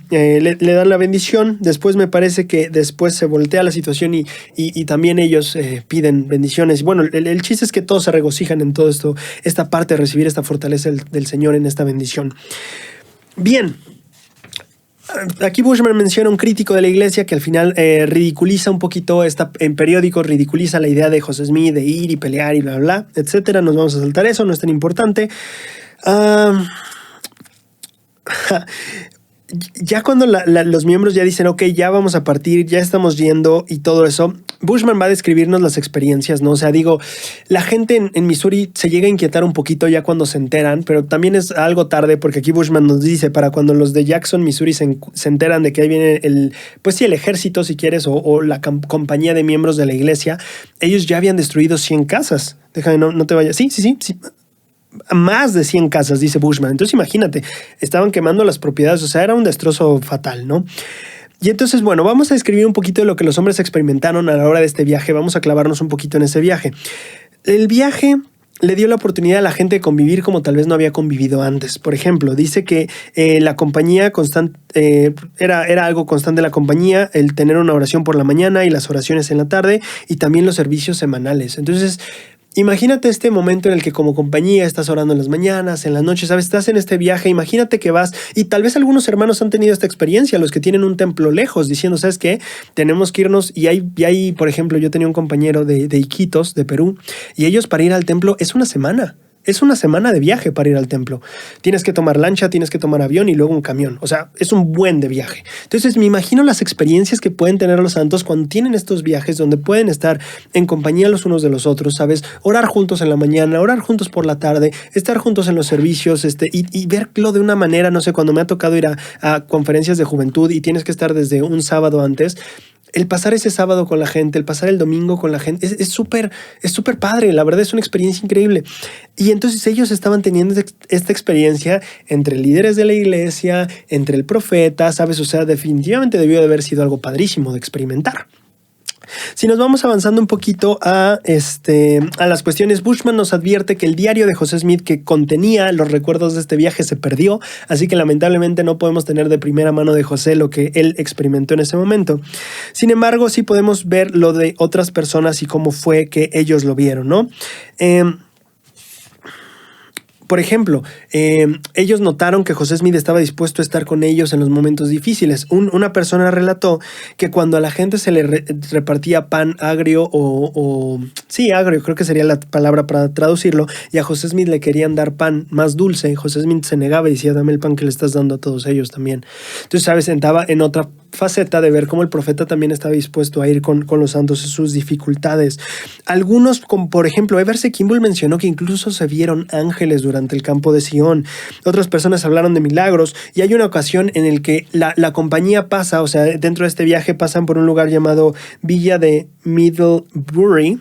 le dan la bendición. Después me parece que después se voltea la situación y también ellos piden bendiciones. Bueno, el chiste es que todos se regocijan en todo esto, esta parte de recibir esta fortaleza del Señor en esta bendición. Bien. Aquí Bushman menciona un crítico de la iglesia que al final ridiculiza un poquito, en periódicos ridiculiza la idea de José Smith de ir y pelear y bla, bla, etcétera. Nos vamos a saltar eso, no es tan importante. Ya cuando los miembros ya dicen, ok, ya vamos a partir, ya estamos yendo y todo eso, Bushman va a describirnos las experiencias, ¿no? O sea, digo, la gente en Missouri se llega a inquietar un poquito ya cuando se enteran, pero también es algo tarde porque aquí Bushman nos dice, para cuando los de Jackson, Missouri se enteran de que ahí viene el ejército, si quieres, o la compañía de miembros de la iglesia, ellos ya habían destruido 100 casas. Déjame, no te vayas. Sí. Más de 100 casas, dice Bushman. Entonces imagínate, estaban quemando las propiedades, o sea, era un destrozo fatal, ¿no? Y entonces, bueno, vamos a describir un poquito de lo que los hombres experimentaron a la hora de este viaje. Vamos a clavarnos un poquito en ese viaje. El viaje le dio la oportunidad a la gente de convivir como tal vez no había convivido antes. Por ejemplo, dice que la compañía constante era algo constante de la compañía, el tener una oración por la mañana y las oraciones en la tarde y también los servicios semanales. Entonces, imagínate este momento en el que como compañía estás orando en las mañanas, en las noches, ¿sabes? Estás en este viaje, imagínate que vas y tal vez algunos hermanos han tenido esta experiencia, los que tienen un templo lejos, diciendo, ¿sabes qué? Tenemos que irnos y hay, por ejemplo, yo tenía un compañero de Iquitos, de Perú, y ellos para ir al templo es una semana. Es una semana de viaje para ir al templo. Tienes que tomar lancha, tienes que tomar avión y luego un camión. O sea, es un buen de viaje. Entonces me imagino las experiencias que pueden tener los santos cuando tienen estos viajes donde pueden estar en compañía los unos de los otros, ¿sabes? Orar juntos en la mañana, orar juntos por la tarde, estar juntos en los servicios y verlo de una manera, no sé, cuando me ha tocado ir a conferencias de juventud y tienes que estar desde un sábado antes. El pasar ese sábado con la gente, el pasar el domingo con la gente, es súper padre. La verdad es una experiencia increíble. Y entonces ellos estaban teniendo esta experiencia entre líderes de la iglesia, entre el profeta, ¿sabes? O sea, definitivamente debió de haber sido algo padrísimo de experimentar. Si nos vamos avanzando un poquito a las cuestiones, Bushman nos advierte que el diario de José Smith que contenía los recuerdos de este viaje se perdió, así que lamentablemente no podemos tener de primera mano de José lo que él experimentó en ese momento. Sin embargo, sí podemos ver lo de otras personas y cómo fue que ellos lo vieron, ¿no? Por ejemplo, ellos notaron que José Smith estaba dispuesto a estar con ellos en los momentos difíciles. Una persona relató que cuando a la gente se le repartía pan agrio sí, agrio, creo que sería la palabra para traducirlo, y a José Smith le querían dar pan más dulce, José Smith se negaba y decía, dame el pan que le estás dando a todos ellos también. Entonces, ¿sabes? Estaba en otra faceta de ver cómo el profeta también estaba dispuesto a ir con los santos en sus dificultades. Algunos, como por ejemplo, Everse Kimball mencionó que incluso se vieron ángeles durante el campo de Sion. Otras personas hablaron de milagros y hay una ocasión en el que la compañía pasa, o sea, dentro de este viaje pasan por un lugar llamado Villa de Middlebury.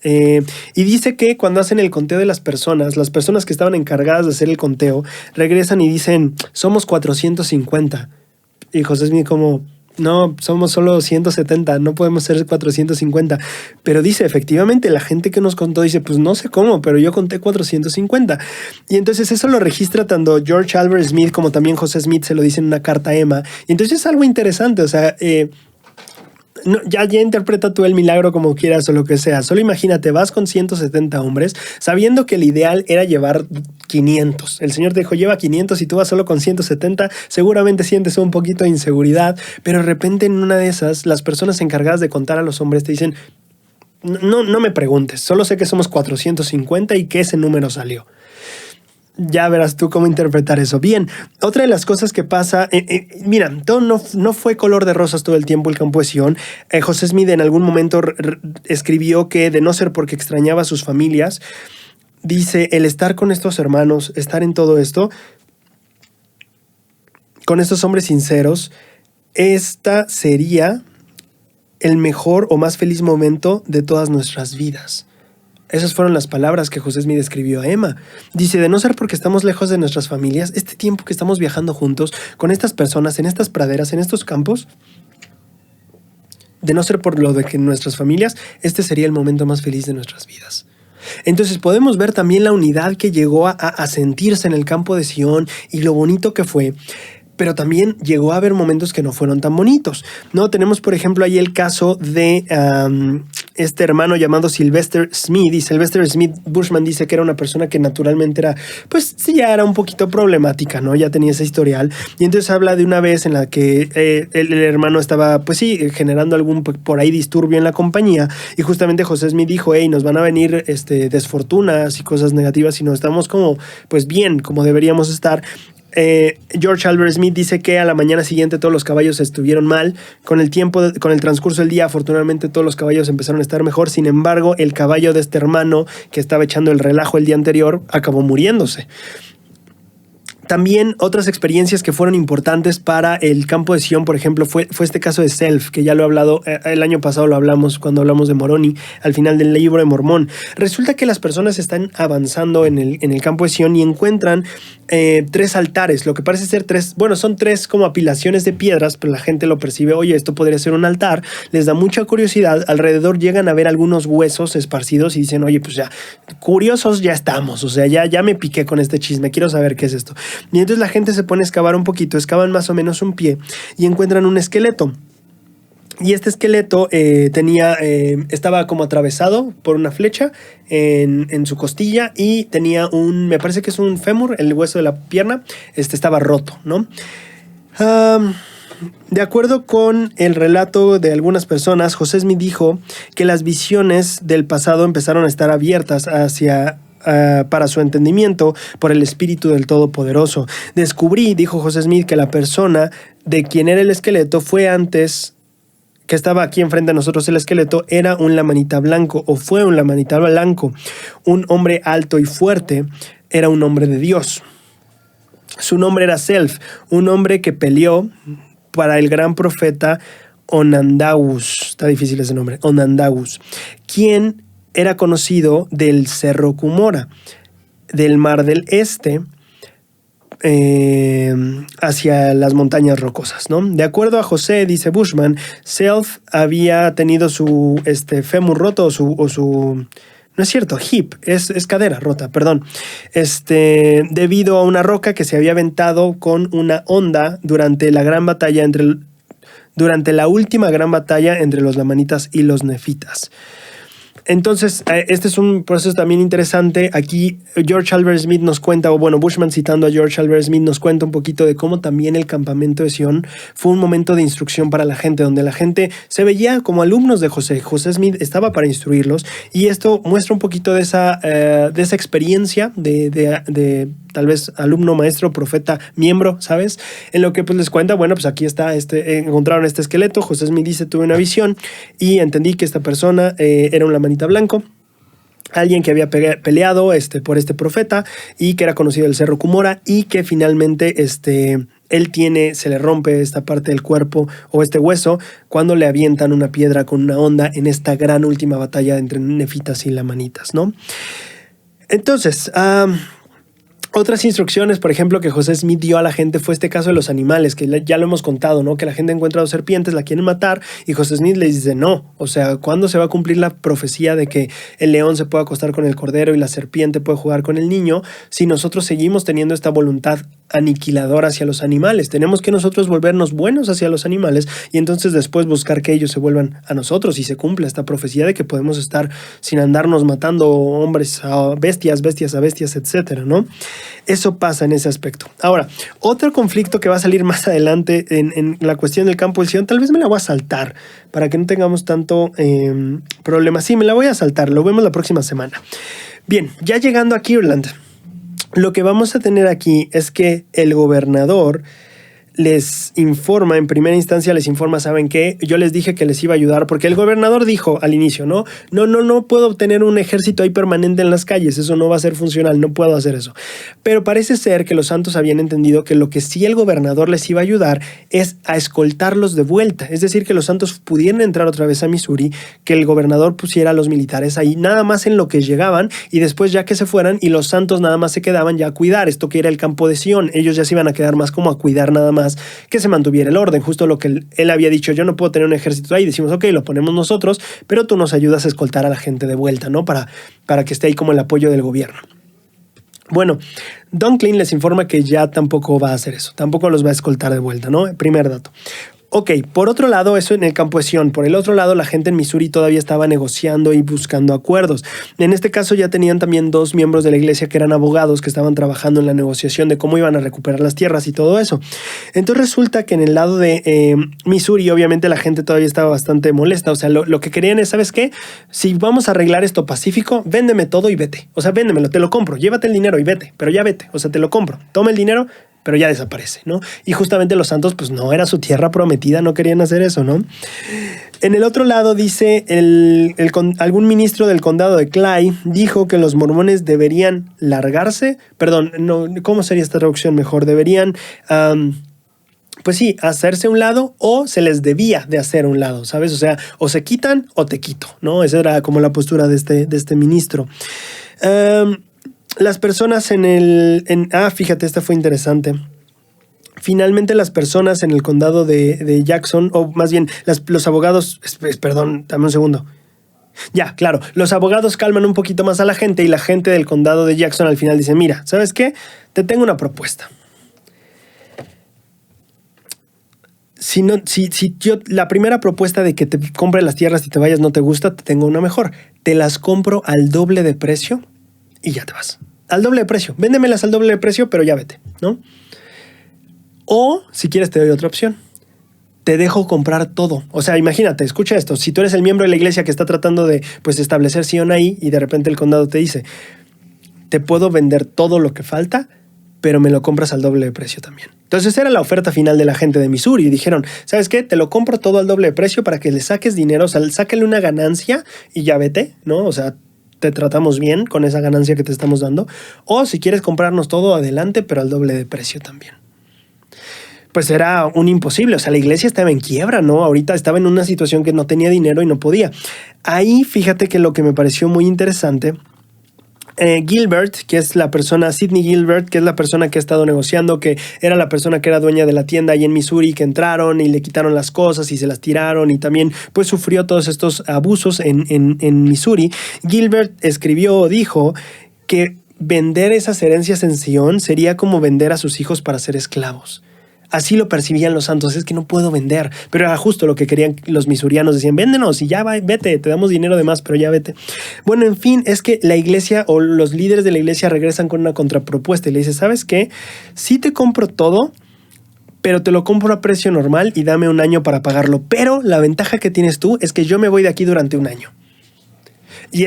Y dice que cuando hacen el conteo de las personas que estaban encargadas de hacer el conteo, regresan y dicen, somos 450. Y José Smith como, no, somos solo 170, no podemos ser 450. Pero dice, efectivamente, la gente que nos contó dice, pues no sé cómo, pero yo conté 450. Y entonces eso lo registra tanto George Albert Smith como también José Smith se lo dice en una carta a Emma. Y entonces es algo interesante, o sea, no, ya interpreta tú el milagro como quieras o lo que sea. Solo imagínate, vas con 170 hombres sabiendo que el ideal era llevar 500. El Señor te dijo, lleva 500 y tú vas solo con 170. Seguramente sientes un poquito de inseguridad, pero de repente en una de esas, las personas encargadas de contar a los hombres te dicen, no me preguntes, solo sé que somos 450 y que ese número salió. Ya verás tú cómo interpretar eso. Bien, otra de las cosas que pasa, mira, todo no fue color de rosas todo el tiempo el campo de Sion. José Smith en algún momento escribió que de no ser porque extrañaba a sus familias, dice, el estar con estos hermanos, estar en todo esto, con estos hombres sinceros, esta sería el mejor o más feliz momento de todas nuestras vidas. Esas fueron las palabras que José Smith escribió a Emma. Dice, de no ser porque estamos lejos de nuestras familias, este tiempo que estamos viajando juntos con estas personas, en estas praderas, en estos campos, de no ser por lo de que nuestras familias, este sería el momento más feliz de nuestras vidas. Entonces podemos ver también la unidad que llegó a sentirse en el campo de Sion y lo bonito que fue. Pero también llegó a haber momentos que no fueron tan bonitos, ¿no? Tenemos, por ejemplo, ahí el caso de este hermano llamado Sylvester Smith. Y Sylvester Smith, Bushman dice que era una persona que naturalmente era, pues sí, ya era un poquito problemática, ¿no? Ya tenía ese historial. Y entonces habla de una vez en la que el hermano estaba, pues sí, generando algún por ahí disturbio en la compañía. Y justamente José Smith dijo, hey, nos van a venir desfortunas y cosas negativas y no estamos como, pues bien, como deberíamos estar. George Albert Smith dice que a la mañana siguiente todos los caballos estuvieron mal. Con el transcurso del día, afortunadamente todos los caballos empezaron a estar mejor. Sin embargo, el caballo de este hermano que estaba echando el relajo el día anterior acabó muriéndose. También otras experiencias que fueron importantes para el campo de Sion, por ejemplo, fue este caso de Self, que ya lo he hablado, el año pasado lo hablamos cuando hablamos de Moroni, al final del libro de Mormón. Resulta que las personas están avanzando en el campo de Sion y encuentran 3 altares, lo que parece ser son 3 como apilaciones de piedras, pero la gente lo percibe, oye, esto podría ser un altar, les da mucha curiosidad, alrededor llegan a ver algunos huesos esparcidos y dicen, oye, pues ya, curiosos ya estamos, o sea, ya me piqué con este chisme, quiero saber qué es esto. Y entonces la gente se pone a excavar un poquito, excavan más o menos un pie y encuentran un esqueleto. Y este esqueleto estaba como atravesado por una flecha en su costilla y tenía me parece que es un fémur, el hueso de la pierna, estaba roto, ¿no? De acuerdo con el relato de algunas personas, José Smith dijo que las visiones del pasado empezaron a estar abiertas para su entendimiento por el Espíritu del Todopoderoso. Descubrí, dijo José Smith, que la persona de quien era el esqueleto fue antes, que estaba aquí enfrente a nosotros el esqueleto, era un lamanita blanco, o fue un lamanita blanco, un hombre alto y fuerte, era un hombre de Dios. Su nombre era Self, un hombre que peleó para el gran profeta Onandagus, está difícil ese nombre, Onandagus, quien era conocido del Cerro Cumora, del Mar del Este, hacia las montañas rocosas, ¿no? De acuerdo a José, dice Bushman, Self había tenido su fémur roto o su no es cierto, hip, es cadera rota, perdón. Debido a una roca que se había aventado con una onda durante la última gran batalla entre los lamanitas y los nefitas. Entonces, este es un proceso también interesante. Aquí George Albert Smith nos cuenta, o bueno, Bushman citando a George Albert Smith nos cuenta un poquito de cómo también el campamento de Sion fue un momento de instrucción para la gente, donde la gente se veía como alumnos de José. José Smith estaba para instruirlos y esto muestra un poquito de esa experiencia de tal vez alumno, maestro, profeta, miembro, ¿sabes? En lo que pues les cuenta, bueno, pues aquí está, encontraron este esqueleto. José Smith dice, tuve una visión y entendí que esta persona era un lamanita blanco, alguien que había peleado por este profeta y que era conocido del Cerro Cumora y que finalmente él se le rompe esta parte del cuerpo o este hueso cuando le avientan una piedra con una onda en esta gran última batalla entre nefitas y lamanitas, ¿no? Entonces, otras instrucciones, por ejemplo, que José Smith dio a la gente fue este caso de los animales, que ya lo hemos contado, ¿no? Que la gente encuentra dos serpientes, la quieren matar y José Smith les dice no. O sea, ¿cuándo se va a cumplir la profecía de que el león se puede acostar con el cordero y la serpiente puede jugar con el niño si nosotros seguimos teniendo esta voluntad aniquiladora hacia los animales? Tenemos que nosotros volvernos buenos hacia los animales y entonces después buscar que ellos se vuelvan a nosotros y se cumpla esta profecía de que podemos estar sin andarnos matando hombres a bestias, bestias a bestias, etcétera, ¿no? Eso pasa en ese aspecto. Ahora, otro conflicto que va a salir más adelante en la cuestión del campo de Sion, tal vez me la voy a saltar para que no tengamos tanto problema. Sí, me la voy a saltar, lo vemos la próxima semana. Bien, ya llegando a Kirtland, lo que vamos a tener aquí es que el gobernador les informa, en primera instancia les informa, ¿saben qué? Yo les dije que les iba a ayudar porque el gobernador dijo al inicio, no puedo tener un ejército ahí permanente en las calles, eso no va a ser funcional, no puedo hacer eso. Pero parece ser que los santos habían entendido que lo que sí el gobernador les iba a ayudar es a escoltarlos de vuelta, es decir, que los santos pudieran entrar otra vez a Missouri, que el gobernador pusiera a los militares ahí, nada más en lo que llegaban y después ya que se fueran y los santos nada más se quedaban ya a cuidar, esto que era el campo de Sion, ellos ya se iban a quedar más como a cuidar nada más, que se mantuviera el orden, justo lo que él había dicho, yo no puedo tener un ejército ahí, decimos, ok, lo ponemos nosotros, pero tú nos ayudas a escoltar a la gente de vuelta, ¿no? Para que esté ahí como el apoyo del gobierno. Bueno, Dunklin les informa que ya tampoco va a hacer eso, tampoco los va a escoltar de vuelta, ¿no? Primer dato. Ok, por otro lado, eso en el campo de Sion. Por el otro lado, la gente en Missouri todavía estaba negociando y buscando acuerdos. En este caso ya tenían también dos miembros de la iglesia que eran abogados que estaban trabajando en la negociación de cómo iban a recuperar las tierras y todo eso. Entonces resulta que en el lado de Missouri, obviamente la gente todavía estaba bastante molesta. O sea, lo que querían es, ¿sabes qué? Si vamos a arreglar esto pacífico, véndeme todo y vete. O sea, véndemelo, te lo compro, llévate el dinero y vete, pero ya vete. O sea, te lo compro, toma el dinero, pero ya desaparece, ¿no? Y justamente los santos, pues no era su tierra prometida, no querían hacer eso, ¿no? En el otro lado dice, algún ministro del condado de Clay dijo que los mormones deberían largarse, perdón, no, ¿cómo sería esta traducción mejor? Deberían, pues sí, hacerse a un lado o se les debía de hacer a un lado, ¿sabes? O sea, o se quitan o te quito, ¿no? Esa era como la postura de este ministro. Las personas fíjate, esta fue interesante. Finalmente las personas en el condado de Jackson, o más bien los abogados, perdón, dame un segundo. Ya, claro, los abogados calman un poquito más a la gente y la gente del condado de Jackson al final dice, mira, ¿sabes qué? Te tengo una propuesta. La primera propuesta de que te compre las tierras y te vayas no te gusta, te tengo una mejor. Te las compro al doble de precio y ya te vas. Al doble de precio. Véndemelas al doble de precio, pero ya vete, ¿no? O, si quieres, te doy otra opción. Te dejo comprar todo. O sea, imagínate, escucha esto. Si tú eres el miembro de la iglesia que está tratando de, pues, establecer Sion ahí y de repente el condado te dice, te puedo vender todo lo que falta, pero me lo compras al doble de precio también. Entonces era la oferta final de la gente de Missouri y dijeron, ¿sabes qué? Te lo compro todo al doble de precio para que le saques dinero, o sea, sácale una ganancia y ya vete, ¿no? O sea, te tratamos bien con esa ganancia que te estamos dando. O si quieres comprarnos todo, adelante, pero al doble de precio también. Pues era un imposible. O sea, la iglesia estaba en quiebra, ¿no? Ahorita estaba en una situación que no tenía dinero y no podía. Ahí, fíjate que lo que me pareció muy interesante Gilbert, que es la persona, Sidney Gilbert, que es la persona que ha estado negociando, que era la persona que era dueña de la tienda ahí en Missouri, que entraron y le quitaron las cosas y se las tiraron y también pues sufrió todos estos abusos en Missouri. Gilbert dijo que vender esas herencias en Sion sería como vender a sus hijos para ser esclavos. Así lo percibían los santos, es que no puedo vender. Pero era justo lo que querían los misurianos. Decían, véndenos y ya vete, te damos dinero de más, pero ya vete. Bueno, en fin, es que la iglesia o los líderes de la iglesia regresan con una contrapropuesta y le dicen, ¿sabes qué? Sí te compro todo, pero te lo compro a precio normal y dame un año para pagarlo. Pero la ventaja que tienes tú es que yo me voy de aquí durante un año. Y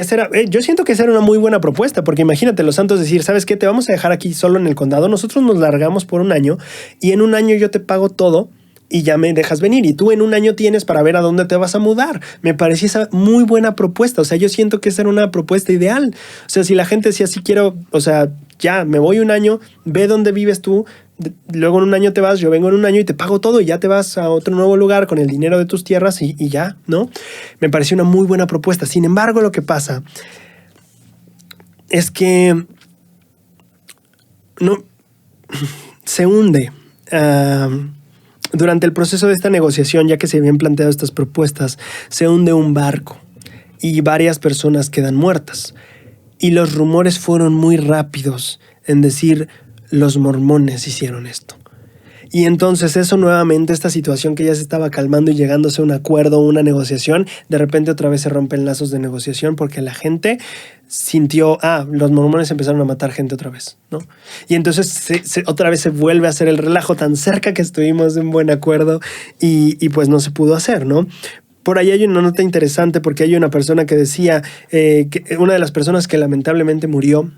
yo siento que esa era una muy buena propuesta, porque imagínate los santos decir, ¿sabes qué? Te vamos a dejar aquí solo en el condado, nosotros nos largamos por un año y en un año yo te pago todo y ya me dejas venir y tú en un año tienes para ver a dónde te vas a mudar. Me parecía esa muy buena propuesta, o sea, yo siento que esa era una propuesta ideal. O sea, si la gente decía, sí quiero, o sea, ya me voy un año, ve dónde vives tú, luego en un año te vas, yo vengo en un año y te pago todo y ya te vas a otro nuevo lugar con el dinero de tus tierras y ya, ¿no? Me pareció una muy buena propuesta. Sin embargo, lo que pasa es que no se hunde. Durante el proceso de esta negociación, ya que se habían planteado estas propuestas, se hunde un barco y varias personas quedan muertas. Y los rumores fueron muy rápidos en decir, los mormones hicieron esto. Y entonces eso nuevamente, esta situación que ya se estaba calmando y llegándose a un acuerdo, una negociación, de repente otra vez se rompen lazos de negociación porque la gente sintió, los mormones empezaron a matar gente otra vez, ¿no? Y entonces otra vez se vuelve a hacer el relajo tan cerca que estuvimos de un buen acuerdo y pues no se pudo hacer, ¿no? Por ahí hay una nota interesante porque hay una persona que decía, que una de las personas que lamentablemente murió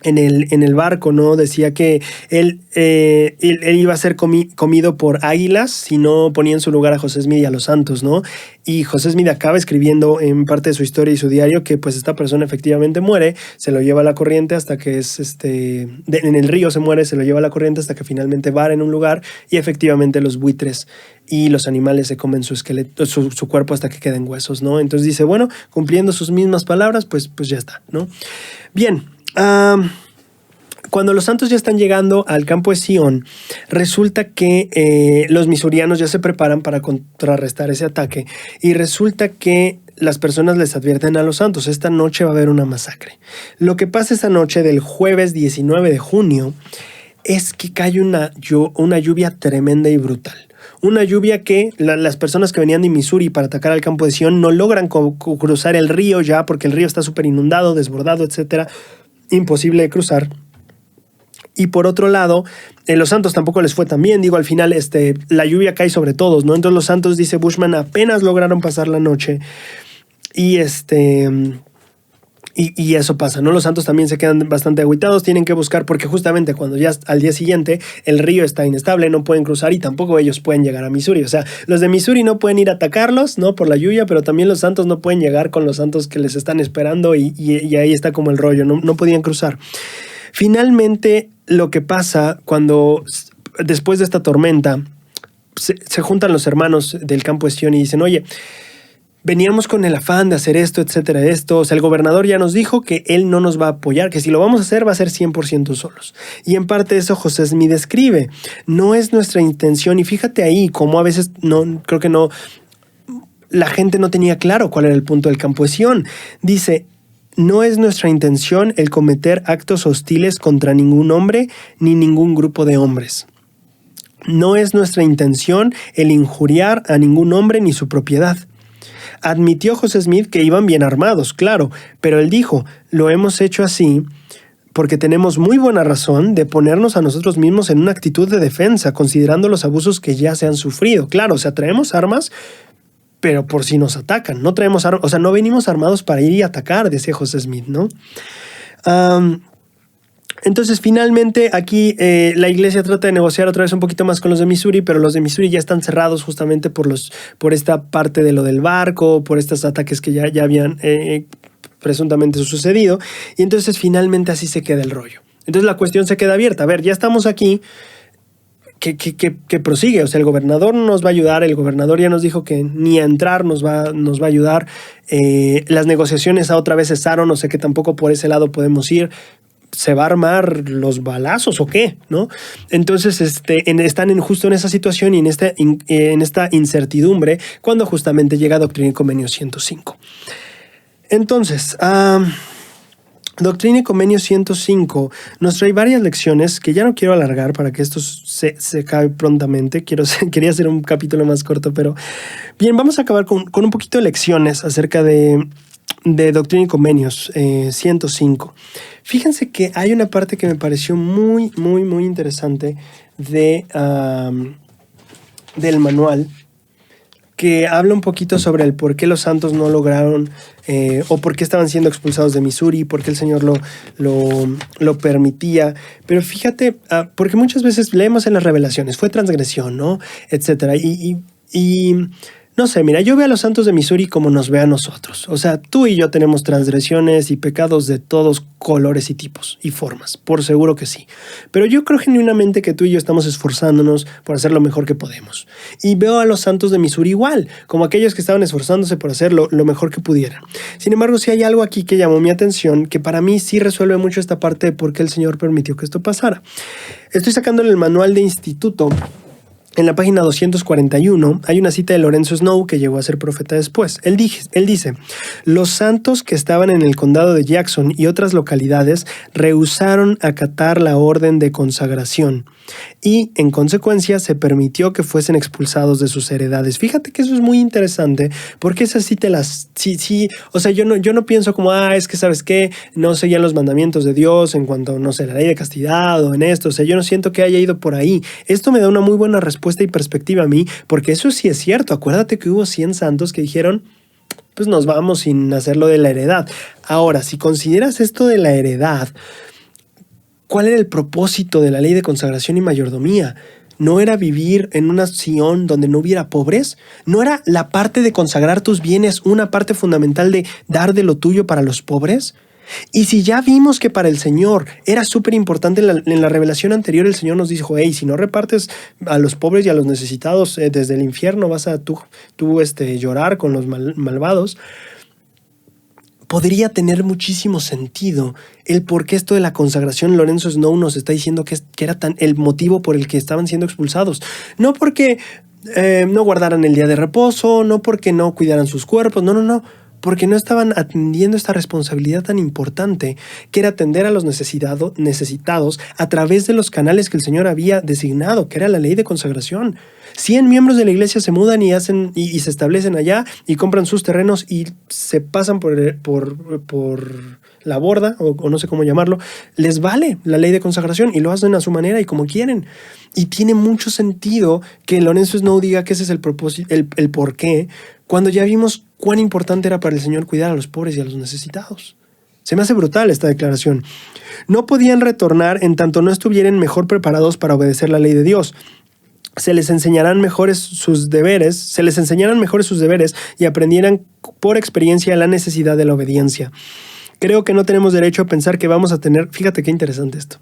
en el barco, ¿no? Decía que él iba a ser comido por águilas si no ponía en su lugar a José Smith y a los santos, ¿no? Y José Smith acaba escribiendo en parte de su historia y su diario que pues esta persona efectivamente muere, se lo lleva a la corriente hasta que en el río se muere, se lo lleva a la corriente hasta que finalmente vara en un lugar y efectivamente los buitres y los animales se comen su esqueleto, su cuerpo hasta que queden huesos, ¿no? Entonces dice, bueno, cumpliendo sus mismas palabras, pues ya está, ¿no? Bien. Cuando los santos ya están llegando al campo de Sion, resulta que los misurianos ya se preparan para contrarrestar ese ataque y resulta que las personas les advierten a los santos, esta noche va a haber una masacre. Lo que pasa esta noche del jueves 19 de junio es que cae una lluvia tremenda y brutal. Una lluvia que las personas que venían de Missouri para atacar al campo de Sion no logran cruzar el río ya porque el río está súper inundado, desbordado, etcétera. Imposible de cruzar. Y por otro lado, los santos tampoco les fue tan bien. Digo, al final la lluvia cae sobre todos, ¿no? Entonces los santos, dice Bushman, apenas lograron pasar la noche. Y eso pasa, ¿no? Los santos también se quedan bastante agüitados, tienen que buscar, porque justamente cuando ya al día siguiente el río está inestable, no pueden cruzar y tampoco ellos pueden llegar a Missouri. O sea, los de Missouri no pueden ir a atacarlos, ¿no? Por la lluvia, pero también los santos no pueden llegar con los santos que les están esperando y ahí está como el rollo, no podían cruzar. Finalmente, lo que pasa después de esta tormenta, se juntan los hermanos del campo de Sion y dicen, oye, veníamos con el afán de hacer esto, etcétera, esto. O sea, el gobernador ya nos dijo que él no nos va a apoyar, que si lo vamos a hacer va a ser 100% solos. Y en parte eso José Smith escribe. No es nuestra intención. Y fíjate ahí cómo a veces creo que la gente no tenía claro cuál era el punto del campo de Sion. Dice, no es nuestra intención el cometer actos hostiles contra ningún hombre ni ningún grupo de hombres. No es nuestra intención el injuriar a ningún hombre ni su propiedad. Admitió José Smith que iban bien armados, claro, pero él dijo, lo hemos hecho así porque tenemos muy buena razón de ponernos a nosotros mismos en una actitud de defensa, considerando los abusos que ya se han sufrido. Claro, o sea, traemos armas, pero por si nos atacan. No traemos armas, o sea, no venimos armados para ir y atacar, decía José Smith, ¿no? Entonces, finalmente, aquí la iglesia trata de negociar otra vez un poquito más con los de Missouri, pero los de Missouri ya están cerrados justamente por esta parte de lo del barco, por estos ataques que ya habían presuntamente sucedido. Y entonces, finalmente, así se queda el rollo. Entonces, la cuestión se queda abierta. A ver, ya estamos aquí. que prosigue. O sea, el gobernador no nos va a ayudar, el gobernador ya nos dijo que ni a entrar nos va a ayudar. Las negociaciones otra vez cesaron, o sea que tampoco por ese lado podemos ir. ¿Se va a armar los balazos o qué? ¿No? Entonces están justo en esa situación y en esta incertidumbre cuando justamente llega Doctrina y Convenio 105. Entonces, Doctrina y Convenio 105 nos trae varias lecciones que ya no quiero alargar para que esto se acabe prontamente. Quería hacer un capítulo más corto, pero bien, vamos a acabar con un poquito de lecciones acerca de Doctrina y Convenios 105. Fíjense que hay una parte que me pareció muy, muy, muy interesante del manual, que habla un poquito sobre el por qué los santos no lograron o por qué estaban siendo expulsados de Missouri, por qué el Señor lo permitía. Pero fíjate, porque muchas veces leemos en las revelaciones, fue transgresión, ¿no? Etcétera. Y no sé, mira, yo veo a los santos de Missouri como nos ve a nosotros. O sea, tú y yo tenemos transgresiones y pecados de todos colores y tipos y formas, por seguro que sí. Pero yo creo genuinamente que tú y yo estamos esforzándonos por hacer lo mejor que podemos. Y veo a los santos de Missouri igual, como aquellos que estaban esforzándose por hacer lo mejor que pudieran. Sin embargo, sí hay algo aquí que llamó mi atención, que para mí sí resuelve mucho esta parte de por qué el Señor permitió que esto pasara. Estoy sacándole el manual de instituto. En la página 241 hay una cita de Lorenzo Snow, que llegó a ser profeta después. Él dice, los santos que estaban en el condado de Jackson y otras localidades rehusaron acatar la orden de consagración y, en consecuencia, se permitió que fuesen expulsados de sus heredades. Fíjate que eso es muy interesante, porque esas sí sí, o sea, yo no pienso como, es que, ¿sabes qué? No seguían los mandamientos de Dios en cuanto, no sé, la ley de castidad o en esto. O sea, yo no siento que haya ido por ahí. Esto me da una muy buena respuesta y perspectiva a mí, porque eso sí es cierto. Acuérdate que hubo 100 santos que dijeron, pues nos vamos sin hacerlo de la heredad. Ahora, si consideras esto de la heredad, ¿cuál era el propósito de la ley de consagración y mayordomía? ¿No era vivir en una Sión donde no hubiera pobres? ¿No era la parte de consagrar tus bienes una parte fundamental de dar de lo tuyo para los pobres? Y si ya vimos que para el Señor era súper importante, en la revelación anterior el Señor nos dijo, si no repartes a los pobres y a los necesitados desde el infierno vas a tú llorar con los malvados. Podría tener muchísimo sentido el por qué esto de la consagración. Lorenzo Snow nos está diciendo que era el motivo por el que estaban siendo expulsados. No porque no guardaran el día de reposo, no porque no cuidaran sus cuerpos, no. Porque no estaban atendiendo esta responsabilidad tan importante que era atender a los necesitados a través de los canales que el Señor había designado, que era la ley de consagración. 100 miembros de la iglesia se mudan y se establecen allá y compran sus terrenos y se pasan por la borda, o no sé cómo llamarlo. Les vale la ley de consagración y lo hacen a su manera y como quieren. Y tiene mucho sentido que Lorenzo Snow diga que ese es el propósito, el por qué, cuando ya vimos cuán importante era para el Señor cuidar a los pobres y a los necesitados. Se me hace brutal esta declaración. No podían retornar en tanto no estuvieran mejor preparados para obedecer la ley de Dios. Se les enseñaran mejores sus deberes y aprendieran por experiencia la necesidad de la obediencia. Creo que no tenemos derecho a pensar que vamos a tener... Fíjate qué interesante esto.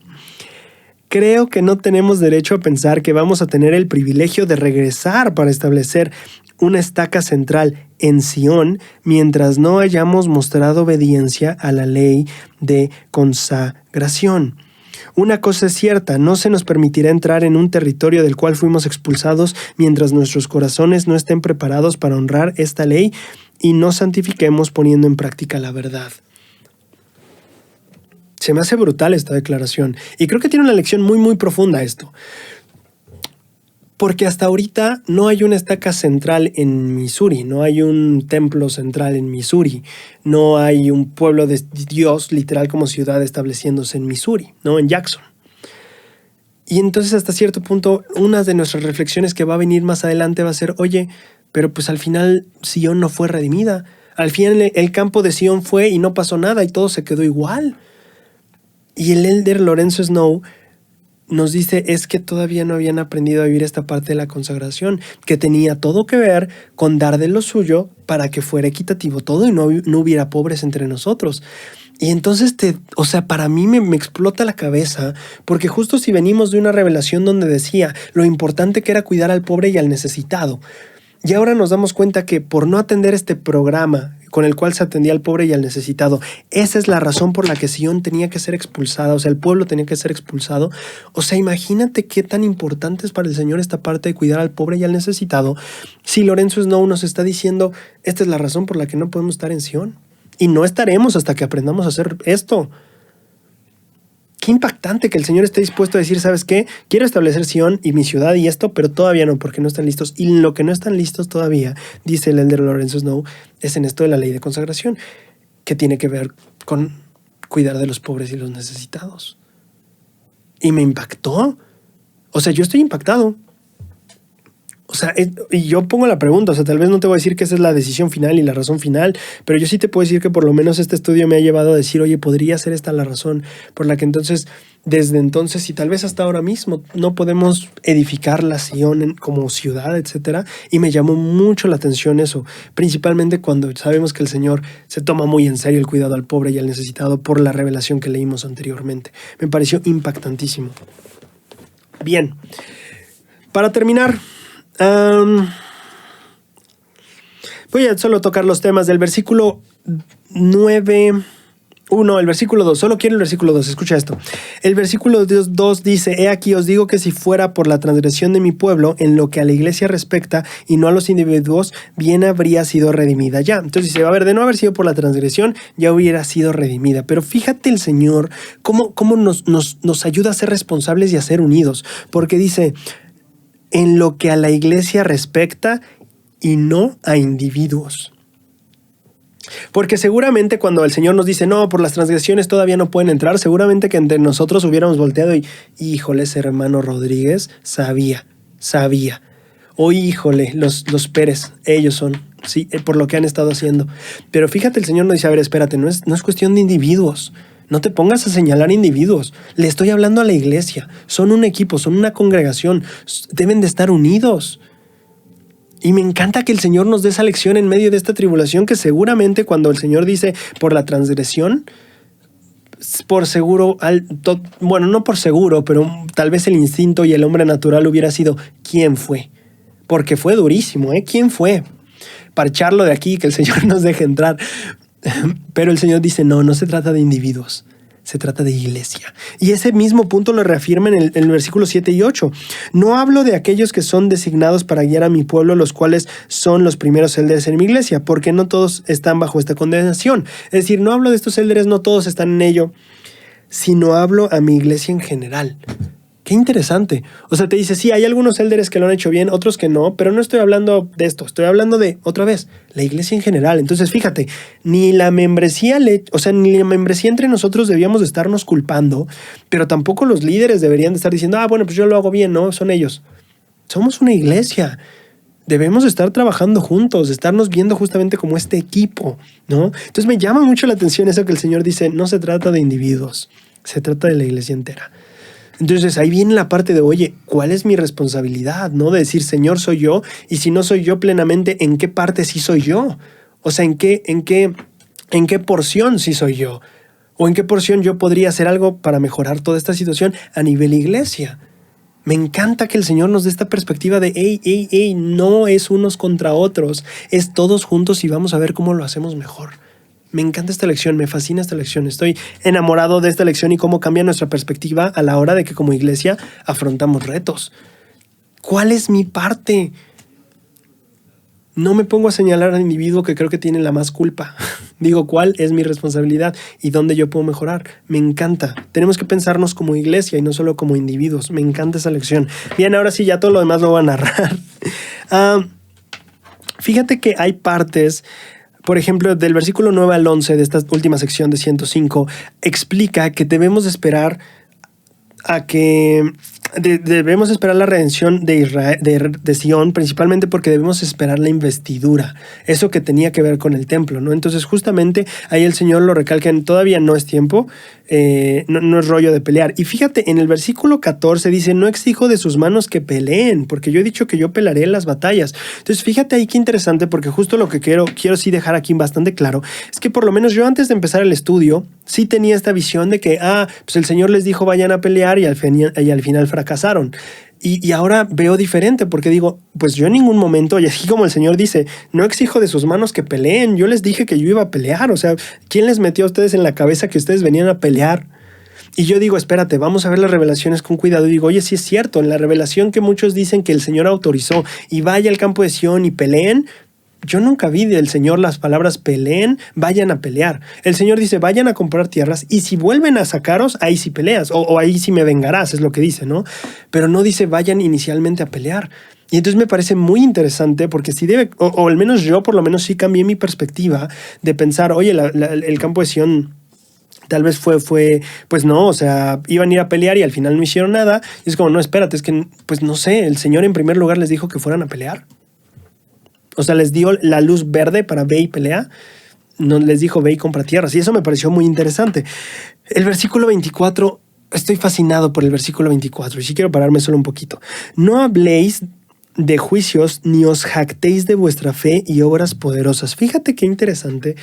Creo que no tenemos derecho a pensar que vamos a tener el privilegio de regresar para establecer una estaca central en Sión mientras no hayamos mostrado obediencia a la ley de consagración. Una cosa es cierta, no se nos permitirá entrar en un territorio del cual fuimos expulsados mientras nuestros corazones no estén preparados para honrar esta ley y nos santifiquemos poniendo en práctica la verdad. Se me hace brutal esta declaración y creo que tiene una lección muy, muy profunda esto. Porque hasta ahorita no hay una estaca central en Missouri, no hay un templo central en Missouri, no hay un pueblo de Dios literal como ciudad estableciéndose en Missouri, ¿no? En Jackson. Y entonces hasta cierto punto una de nuestras reflexiones que va a venir más adelante va a ser, oye, pero pues al final Sion no fue redimida. Al final el campo de Sion fue y no pasó nada y todo se quedó igual. Y el elder Lorenzo Snow nos dice es que todavía no habían aprendido a vivir esta parte de la consagración, que tenía todo que ver con dar de lo suyo para que fuera equitativo todo y no hubiera pobres entre nosotros. Y entonces, para mí me explota la cabeza, porque justo si venimos de una revelación donde decía lo importante que era cuidar al pobre y al necesitado, y ahora nos damos cuenta que por no atender este programa con el cual se atendía al pobre y al necesitado, esa es la razón por la que Sion tenía que ser expulsada, o sea, el pueblo tenía que ser expulsado. O sea, imagínate qué tan importante es para el Señor esta parte de cuidar al pobre y al necesitado, si Lorenzo Snow nos está diciendo, esta es la razón por la que no podemos estar en Sion. Y no estaremos hasta que aprendamos a hacer esto. Qué impactante que el Señor esté dispuesto a decir, ¿sabes qué? Quiero establecer Sion y mi ciudad y esto, pero todavía no, porque no están listos. Y lo que no están listos todavía, dice el elder Lorenzo Snow, es en esto de la ley de consagración, que tiene que ver con cuidar de los pobres y los necesitados. Y me impactó. O sea, yo estoy impactado. O sea, y yo pongo la pregunta, o sea, tal vez no te voy a decir que esa es la decisión final y la razón final, pero yo sí te puedo decir que por lo menos este estudio me ha llevado a decir, oye, podría ser esta la razón por la que entonces, desde entonces y tal vez hasta ahora mismo, no podemos edificar la Sion como ciudad, etcétera. Y me llamó mucho la atención eso, principalmente cuando sabemos que el Señor se toma muy en serio el cuidado al pobre y al necesitado por la revelación que leímos anteriormente. Me pareció impactantísimo. Bien, para terminar, voy a solo tocar los temas del versículo 9, el versículo 2, solo quiero el versículo 2, escucha esto. El versículo 2 dice, he aquí os digo que si fuera por la transgresión de mi pueblo, en lo que a la iglesia respecta y no a los individuos, bien habría sido redimida ya. Entonces dice, a ver, de no haber sido por la transgresión, ya hubiera sido redimida. Pero fíjate el Señor, cómo nos ayuda a ser responsables y a ser unidos, porque dice, en lo que a la iglesia respecta y no a individuos. Porque seguramente cuando el Señor nos dice, no, por las transgresiones todavía no pueden entrar, seguramente que entre nosotros hubiéramos volteado y, híjole, ese hermano Rodríguez sabía. O híjole, los Pérez, ellos son, sí, por lo que han estado haciendo. Pero fíjate, el Señor nos dice, a ver, espérate, no es cuestión de individuos. No te pongas a señalar individuos. Le estoy hablando a la iglesia. Son un equipo, son una congregación. Deben de estar unidos. Y me encanta que el Señor nos dé esa lección en medio de esta tribulación, que seguramente cuando el Señor dice por la transgresión, por seguro, bueno, no por seguro, pero tal vez el instinto y el hombre natural hubiera sido ¿quién fue? Porque fue durísimo, ¿eh? ¿Quién fue? Parcharlo de aquí, que el Señor nos deje entrar. Pero el Señor dice, no se trata de individuos, se trata de iglesia. Y ese mismo punto lo reafirma en el versículo 7 y 8. No hablo de aquellos que son designados para guiar a mi pueblo, los cuales son los primeros élderes en mi iglesia, porque no todos están bajo esta condenación. Es decir, no hablo de estos élderes, no todos están en ello, sino hablo a mi iglesia en general. Qué interesante. O sea, te dice, sí, hay algunos élderes que lo han hecho bien, otros que no, pero no estoy hablando de esto, estoy hablando de, otra vez, la iglesia en general. Entonces, fíjate, ni la membresía entre nosotros debíamos de estarnos culpando, pero tampoco los líderes deberían de estar diciendo, bueno, pues yo lo hago bien, no, son ellos. Somos una iglesia. Debemos estar trabajando juntos, estarnos viendo justamente como este equipo, ¿no? Entonces me llama mucho la atención eso que el Señor dice, no se trata de individuos, se trata de la iglesia entera. Entonces ahí viene la parte de, oye, ¿cuál es mi responsabilidad? ¿No? De decir, Señor, soy yo, y si no soy yo plenamente, ¿en qué parte sí soy yo? O sea, ¿en qué porción sí soy yo? ¿O en qué porción yo podría hacer algo para mejorar toda esta situación a nivel iglesia? Me encanta que el Señor nos dé esta perspectiva de, hey, no es unos contra otros, es todos juntos y vamos a ver cómo lo hacemos mejor. Me encanta esta lección, me fascina esta lección. Estoy enamorado de esta lección y cómo cambia nuestra perspectiva a la hora de que como iglesia afrontamos retos. ¿Cuál es mi parte? No me pongo a señalar al individuo que creo que tiene la más culpa. Digo, ¿cuál es mi responsabilidad y dónde yo puedo mejorar? Me encanta. Tenemos que pensarnos como iglesia y no solo como individuos. Me encanta esa lección. Bien, ahora sí, ya todo lo demás lo voy a narrar. Fíjate que hay partes... Por ejemplo, del versículo 9 al 11 de esta última sección de 105, explica que debemos esperar a que debemos esperar la redención de Israel, de Sion, principalmente porque debemos esperar la investidura, eso que tenía que ver con el templo, ¿no? Entonces justamente ahí el Señor lo recalca, todavía no es tiempo, no es rollo de pelear. Y fíjate, en el versículo 14 dice, no exijo de sus manos que peleen, porque yo he dicho que yo pelearé las batallas. Entonces fíjate ahí qué interesante, porque justo lo que quiero sí dejar aquí bastante claro, es que por lo menos yo antes de empezar el estudio, sí tenía esta visión de que, pues el Señor les dijo vayan a pelear y al final fracasaron. Y ahora veo diferente porque digo, pues yo en ningún momento, y así como el Señor dice, no exijo de sus manos que peleen, yo les dije que yo iba a pelear, o sea, ¿quién les metió a ustedes en la cabeza que ustedes venían a pelear? Y yo digo, espérate, vamos a ver las revelaciones con cuidado. Y digo, oye, sí es cierto, en la revelación que muchos dicen que el Señor autorizó y vaya al campo de Sion y peleen, yo nunca vi del Señor las palabras peleen, vayan a pelear. El Señor dice, vayan a comprar tierras y si vuelven a sacaros, ahí sí peleas o ahí sí me vengarás, es lo que dice, ¿no? Pero no dice vayan inicialmente a pelear. Y entonces me parece muy interesante porque si debe, o al menos yo por lo menos sí cambié mi perspectiva de pensar, oye, el campo de Sion tal vez fue, pues no, o sea, iban a ir a pelear y al final no hicieron nada. Y es como, no, espérate, es que, pues no sé, el Señor en primer lugar les dijo que fueran a pelear. O sea, les dio la luz verde para ve y pelea. No les dijo ve y compra tierras. Y eso me pareció muy interesante. El versículo 24, estoy fascinado por el versículo 24. Y sí quiero pararme solo un poquito. No habléis de juicios ni os jactéis de vuestra fe y obras poderosas. Fíjate qué interesante.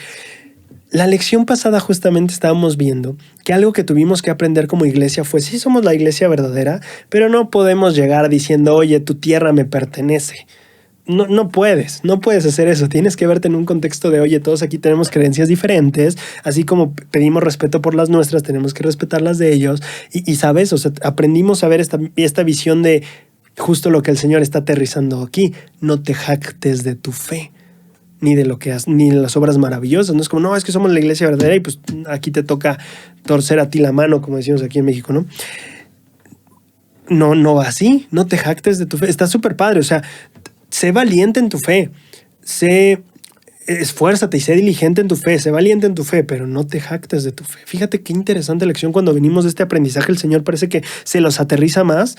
La lección pasada justamente estábamos viendo que algo que tuvimos que aprender como iglesia fue, sí somos la iglesia verdadera, pero no podemos llegar diciendo, oye, tu tierra me pertenece. No puedes hacer eso. Tienes que verte en un contexto de, oye, todos aquí tenemos creencias diferentes, así como pedimos respeto por las nuestras, tenemos que respetar las de ellos. Y sabes, o sea, aprendimos a ver esta visión de justo lo que el Señor está aterrizando aquí. No te jactes de tu fe, ni de lo que has, ni de las obras maravillosas. No es como, no, es que somos la iglesia verdadera y pues aquí te toca torcer a ti la mano, como decimos aquí en México, ¿no? No va así. No te jactes de tu fe. Está súper padre, o sea, sé valiente en tu fe, esfuérzate y sé diligente en tu fe, sé valiente en tu fe, pero no te jactes de tu fe. Fíjate qué interesante lección cuando venimos de este aprendizaje, el Señor parece que se los aterriza más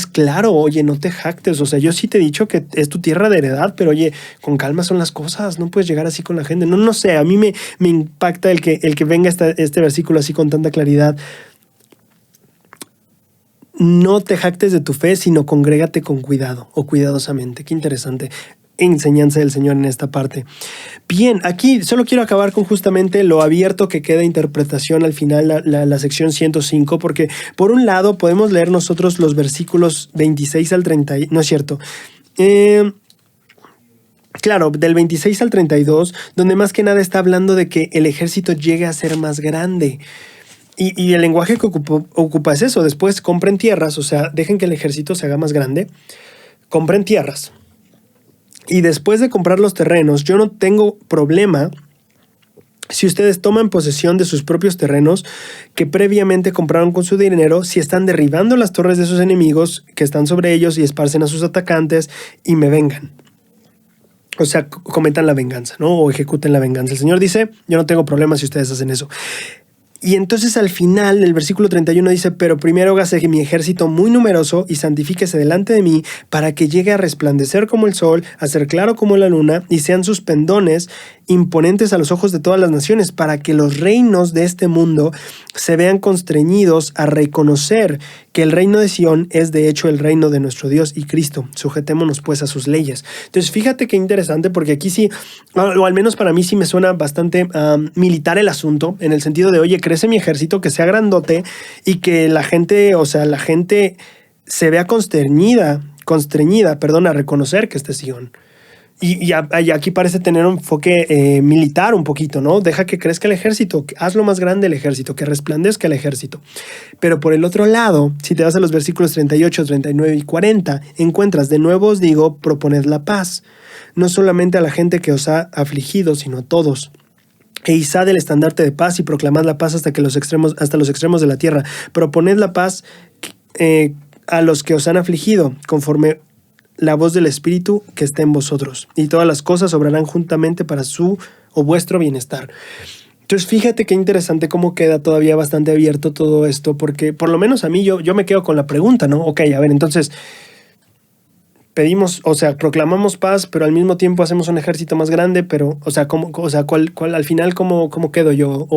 claro. Oye, no te jactes, o sea, yo sí te he dicho que es tu tierra de heredad, pero oye, con calma son las cosas, no puedes llegar así con la gente. No sé, a mí me impacta el que venga este versículo así con tanta claridad. No te jactes de tu fe, sino congrégate con cuidado o cuidadosamente. Qué interesante enseñanza del Señor en esta parte. Bien, aquí solo quiero acabar con justamente lo abierto que queda interpretación al final, la sección 105, porque por un lado podemos leer nosotros los versículos 26 al 30, no es cierto, claro, del 26 al 32, donde más que nada está hablando de que el ejército llegue a ser más grande. Y el lenguaje que ocupa es eso. Después compren tierras, o sea, dejen que el ejército se haga más grande. Compren tierras. Y después de comprar los terrenos, yo no tengo problema si ustedes toman posesión de sus propios terrenos que previamente compraron con su dinero, si están derribando las torres de sus enemigos que están sobre ellos y esparcen a sus atacantes y me vengan. O sea, cometan la venganza, ¿no? O ejecuten la venganza. El Señor dice, yo no tengo problema si ustedes hacen eso. Y entonces al final, el versículo 31 dice, pero primero hágase mi ejército muy numeroso y santifíquese delante de mí para que llegue a resplandecer como el sol, a ser claro como la luna y sean sus pendones imponentes a los ojos de todas las naciones, para que los reinos de este mundo se vean constreñidos a reconocer que el reino de Sion es de hecho el reino de nuestro Dios y Cristo. Sujetémonos pues a sus leyes. Entonces fíjate qué interesante, porque aquí sí, o al menos para mí sí me suena bastante militar el asunto, en el sentido de, oye, crece mi ejército, que sea grandote y que la gente se vea constreñida, a reconocer que este es Sion. Y aquí parece tener un enfoque militar un poquito, ¿no? Deja que crezca el ejército, hazlo más grande el ejército, que resplandezca el ejército. Pero por el otro lado, si te vas a los versículos 38, 39 y 40, encuentras, de nuevo os digo, proponed la paz, no solamente a la gente que os ha afligido, sino a todos. E izad el estandarte de paz y proclamad la paz hasta los extremos de la tierra. Proponed la paz a los que os han afligido, conforme la voz del Espíritu que esté en vosotros, y todas las cosas obrarán juntamente para su o vuestro bienestar. Entonces, fíjate qué interesante cómo queda todavía bastante abierto todo esto, porque por lo menos a mí yo me quedo con la pregunta, ¿no? Ok, a ver, entonces pedimos, o sea, proclamamos paz, pero al mismo tiempo hacemos un ejército más grande, pero, o sea, ¿cuál al final cómo quedo yo?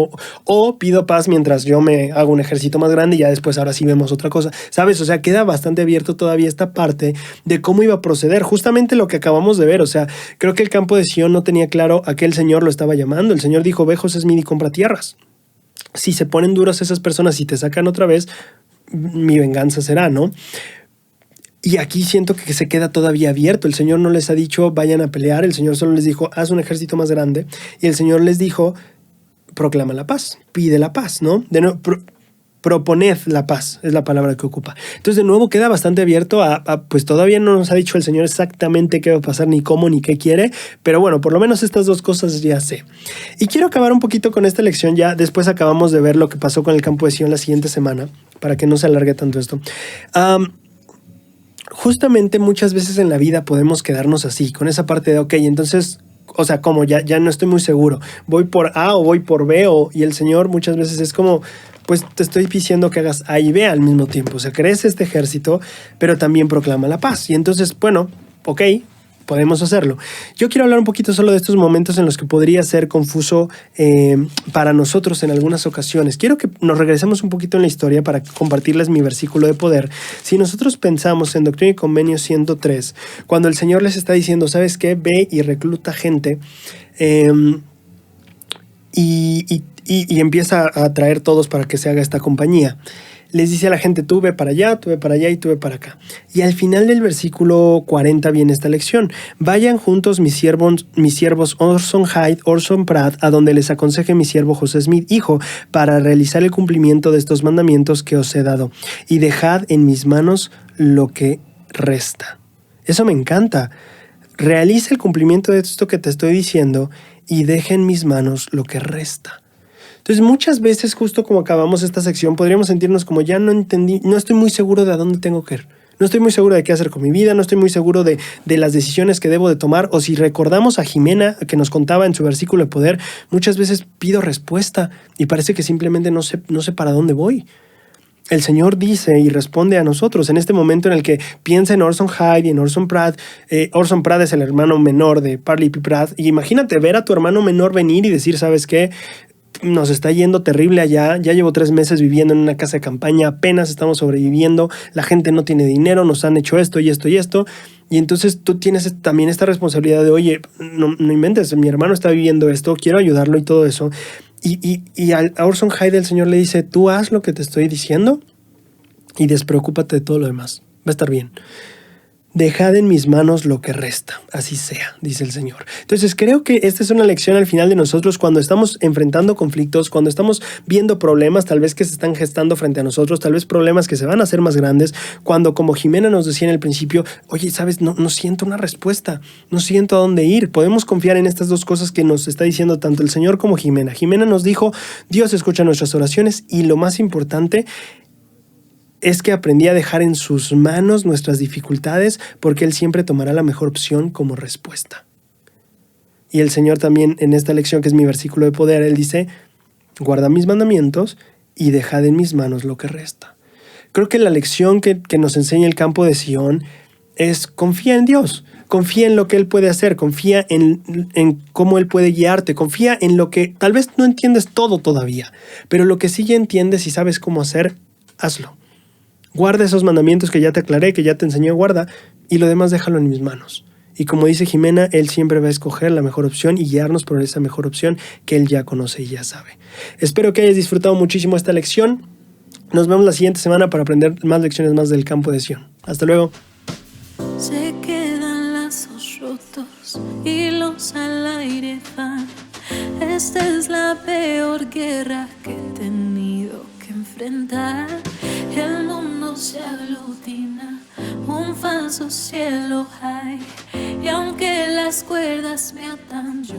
O pido paz mientras yo me hago un ejército más grande y ya después ahora sí vemos otra cosa, ¿sabes? O sea, queda bastante abierto todavía esta parte de cómo iba a proceder, justamente lo que acabamos de ver, o sea, creo que el campo de Sion no tenía claro a qué el Señor lo estaba llamando. El Señor dijo, ve José Smith y compra tierras. Si se ponen duras esas personas y te sacan otra vez, mi venganza será, ¿no? Y aquí siento que se queda todavía abierto. El Señor no les ha dicho vayan a pelear. El Señor solo les dijo haz un ejército más grande. Y el Señor les dijo proclama la paz, pide la paz, ¿no? De nuevo, proponed la paz, es la palabra que ocupa. Entonces de nuevo queda bastante abierto pues todavía no nos ha dicho el Señor exactamente qué va a pasar, ni cómo, ni qué quiere. Pero bueno, por lo menos estas dos cosas ya sé. Y quiero acabar un poquito con esta lección. Ya después acabamos de ver lo que pasó con el campo de Sion la siguiente semana, para que no se alargue tanto esto. Justamente muchas veces en la vida podemos quedarnos así, con esa parte de, ok, entonces, o sea, como ya no estoy muy seguro, voy por A o voy por B, y el Señor muchas veces es como, pues te estoy diciendo que hagas A y B al mismo tiempo, o sea, crees este ejército, pero también proclama la paz, y entonces, bueno, ok, podemos hacerlo. Yo quiero hablar un poquito solo de estos momentos en los que podría ser confuso para nosotros en algunas ocasiones. Quiero que nos regresemos un poquito en la historia para compartirles mi versículo de poder. Si nosotros pensamos en Doctrina y Convenio 103, cuando el Señor les está diciendo, ¿sabes qué? Ve y recluta gente y empieza a traer todos para que se haga esta compañía. Les dice a la gente, tú ve para allá y tú ve para acá. Y al final del versículo 40 viene esta lección. Vayan juntos mis siervos Orson Hyde, Orson Pratt, a donde les aconseje mi siervo José Smith, hijo, para realizar el cumplimiento de estos mandamientos que os he dado. Y dejad en mis manos lo que resta. Eso me encanta. Realiza el cumplimiento de esto que te estoy diciendo y deja en mis manos lo que resta. Entonces muchas veces, justo como acabamos esta sección, podríamos sentirnos como ya no entendí, no estoy muy seguro de a dónde tengo que ir. No estoy muy seguro de qué hacer con mi vida, no estoy muy seguro de las decisiones que debo de tomar. O si recordamos a Jimena, que nos contaba en su versículo de poder, muchas veces pido respuesta y parece que simplemente no sé para dónde voy. El Señor dice y responde a nosotros en este momento en el que piensa en Orson Hyde y en Orson Pratt. Orson Pratt es el hermano menor de Parley P. Pratt. Y imagínate ver a tu hermano menor venir y decir, ¿sabes qué? Nos está yendo terrible allá, ya llevo 3 meses viviendo en una casa de campaña, apenas estamos sobreviviendo, la gente no tiene dinero, nos han hecho esto y esto y esto, y entonces tú tienes también esta responsabilidad de, oye, no inventes, mi hermano está viviendo esto, quiero ayudarlo y todo eso, y a Orson Hyde el Señor le dice, tú haz lo que te estoy diciendo y despreocúpate de todo lo demás, va a estar bien. Dejad en mis manos lo que resta, así sea, dice el Señor. Entonces creo que esta es una lección al final de nosotros cuando estamos enfrentando conflictos, cuando estamos viendo problemas tal vez que se están gestando frente a nosotros, tal vez problemas que se van a hacer más grandes, cuando como Jimena nos decía en el principio, oye, ¿sabes? No siento una respuesta, no siento a dónde ir. Podemos confiar en estas dos cosas que nos está diciendo tanto el Señor como Jimena. Jimena nos dijo, Dios escucha nuestras oraciones y lo más importante es que aprendí a dejar en sus manos nuestras dificultades porque Él siempre tomará la mejor opción como respuesta. Y el Señor también en esta lección, que es mi versículo de poder, Él dice, guarda mis mandamientos y dejad en mis manos lo que resta. Creo que la lección que nos enseña el campo de Sion es confía en Dios, confía en lo que Él puede hacer, confía en cómo Él puede guiarte, confía en lo que tal vez no entiendes todo todavía, pero lo que sí ya entiendes y sabes cómo hacer, hazlo. Guarda esos mandamientos que ya te aclaré, que ya te enseñé, guarda, y lo demás déjalo en mis manos. Y como dice Jimena, Él siempre va a escoger la mejor opción y guiarnos por esa mejor opción que Él ya conoce y ya sabe. Espero que hayas disfrutado muchísimo esta lección. Nos vemos la siguiente semana para aprender más lecciones más del campo de Sion. Hasta luego. Se quedan lazos rotos, hilos al aire van. Esta es la peor guerra que he tenido que enfrentar. El mundo se aglutina, un falso cielo hay, y aunque las cuerdas me atan, yo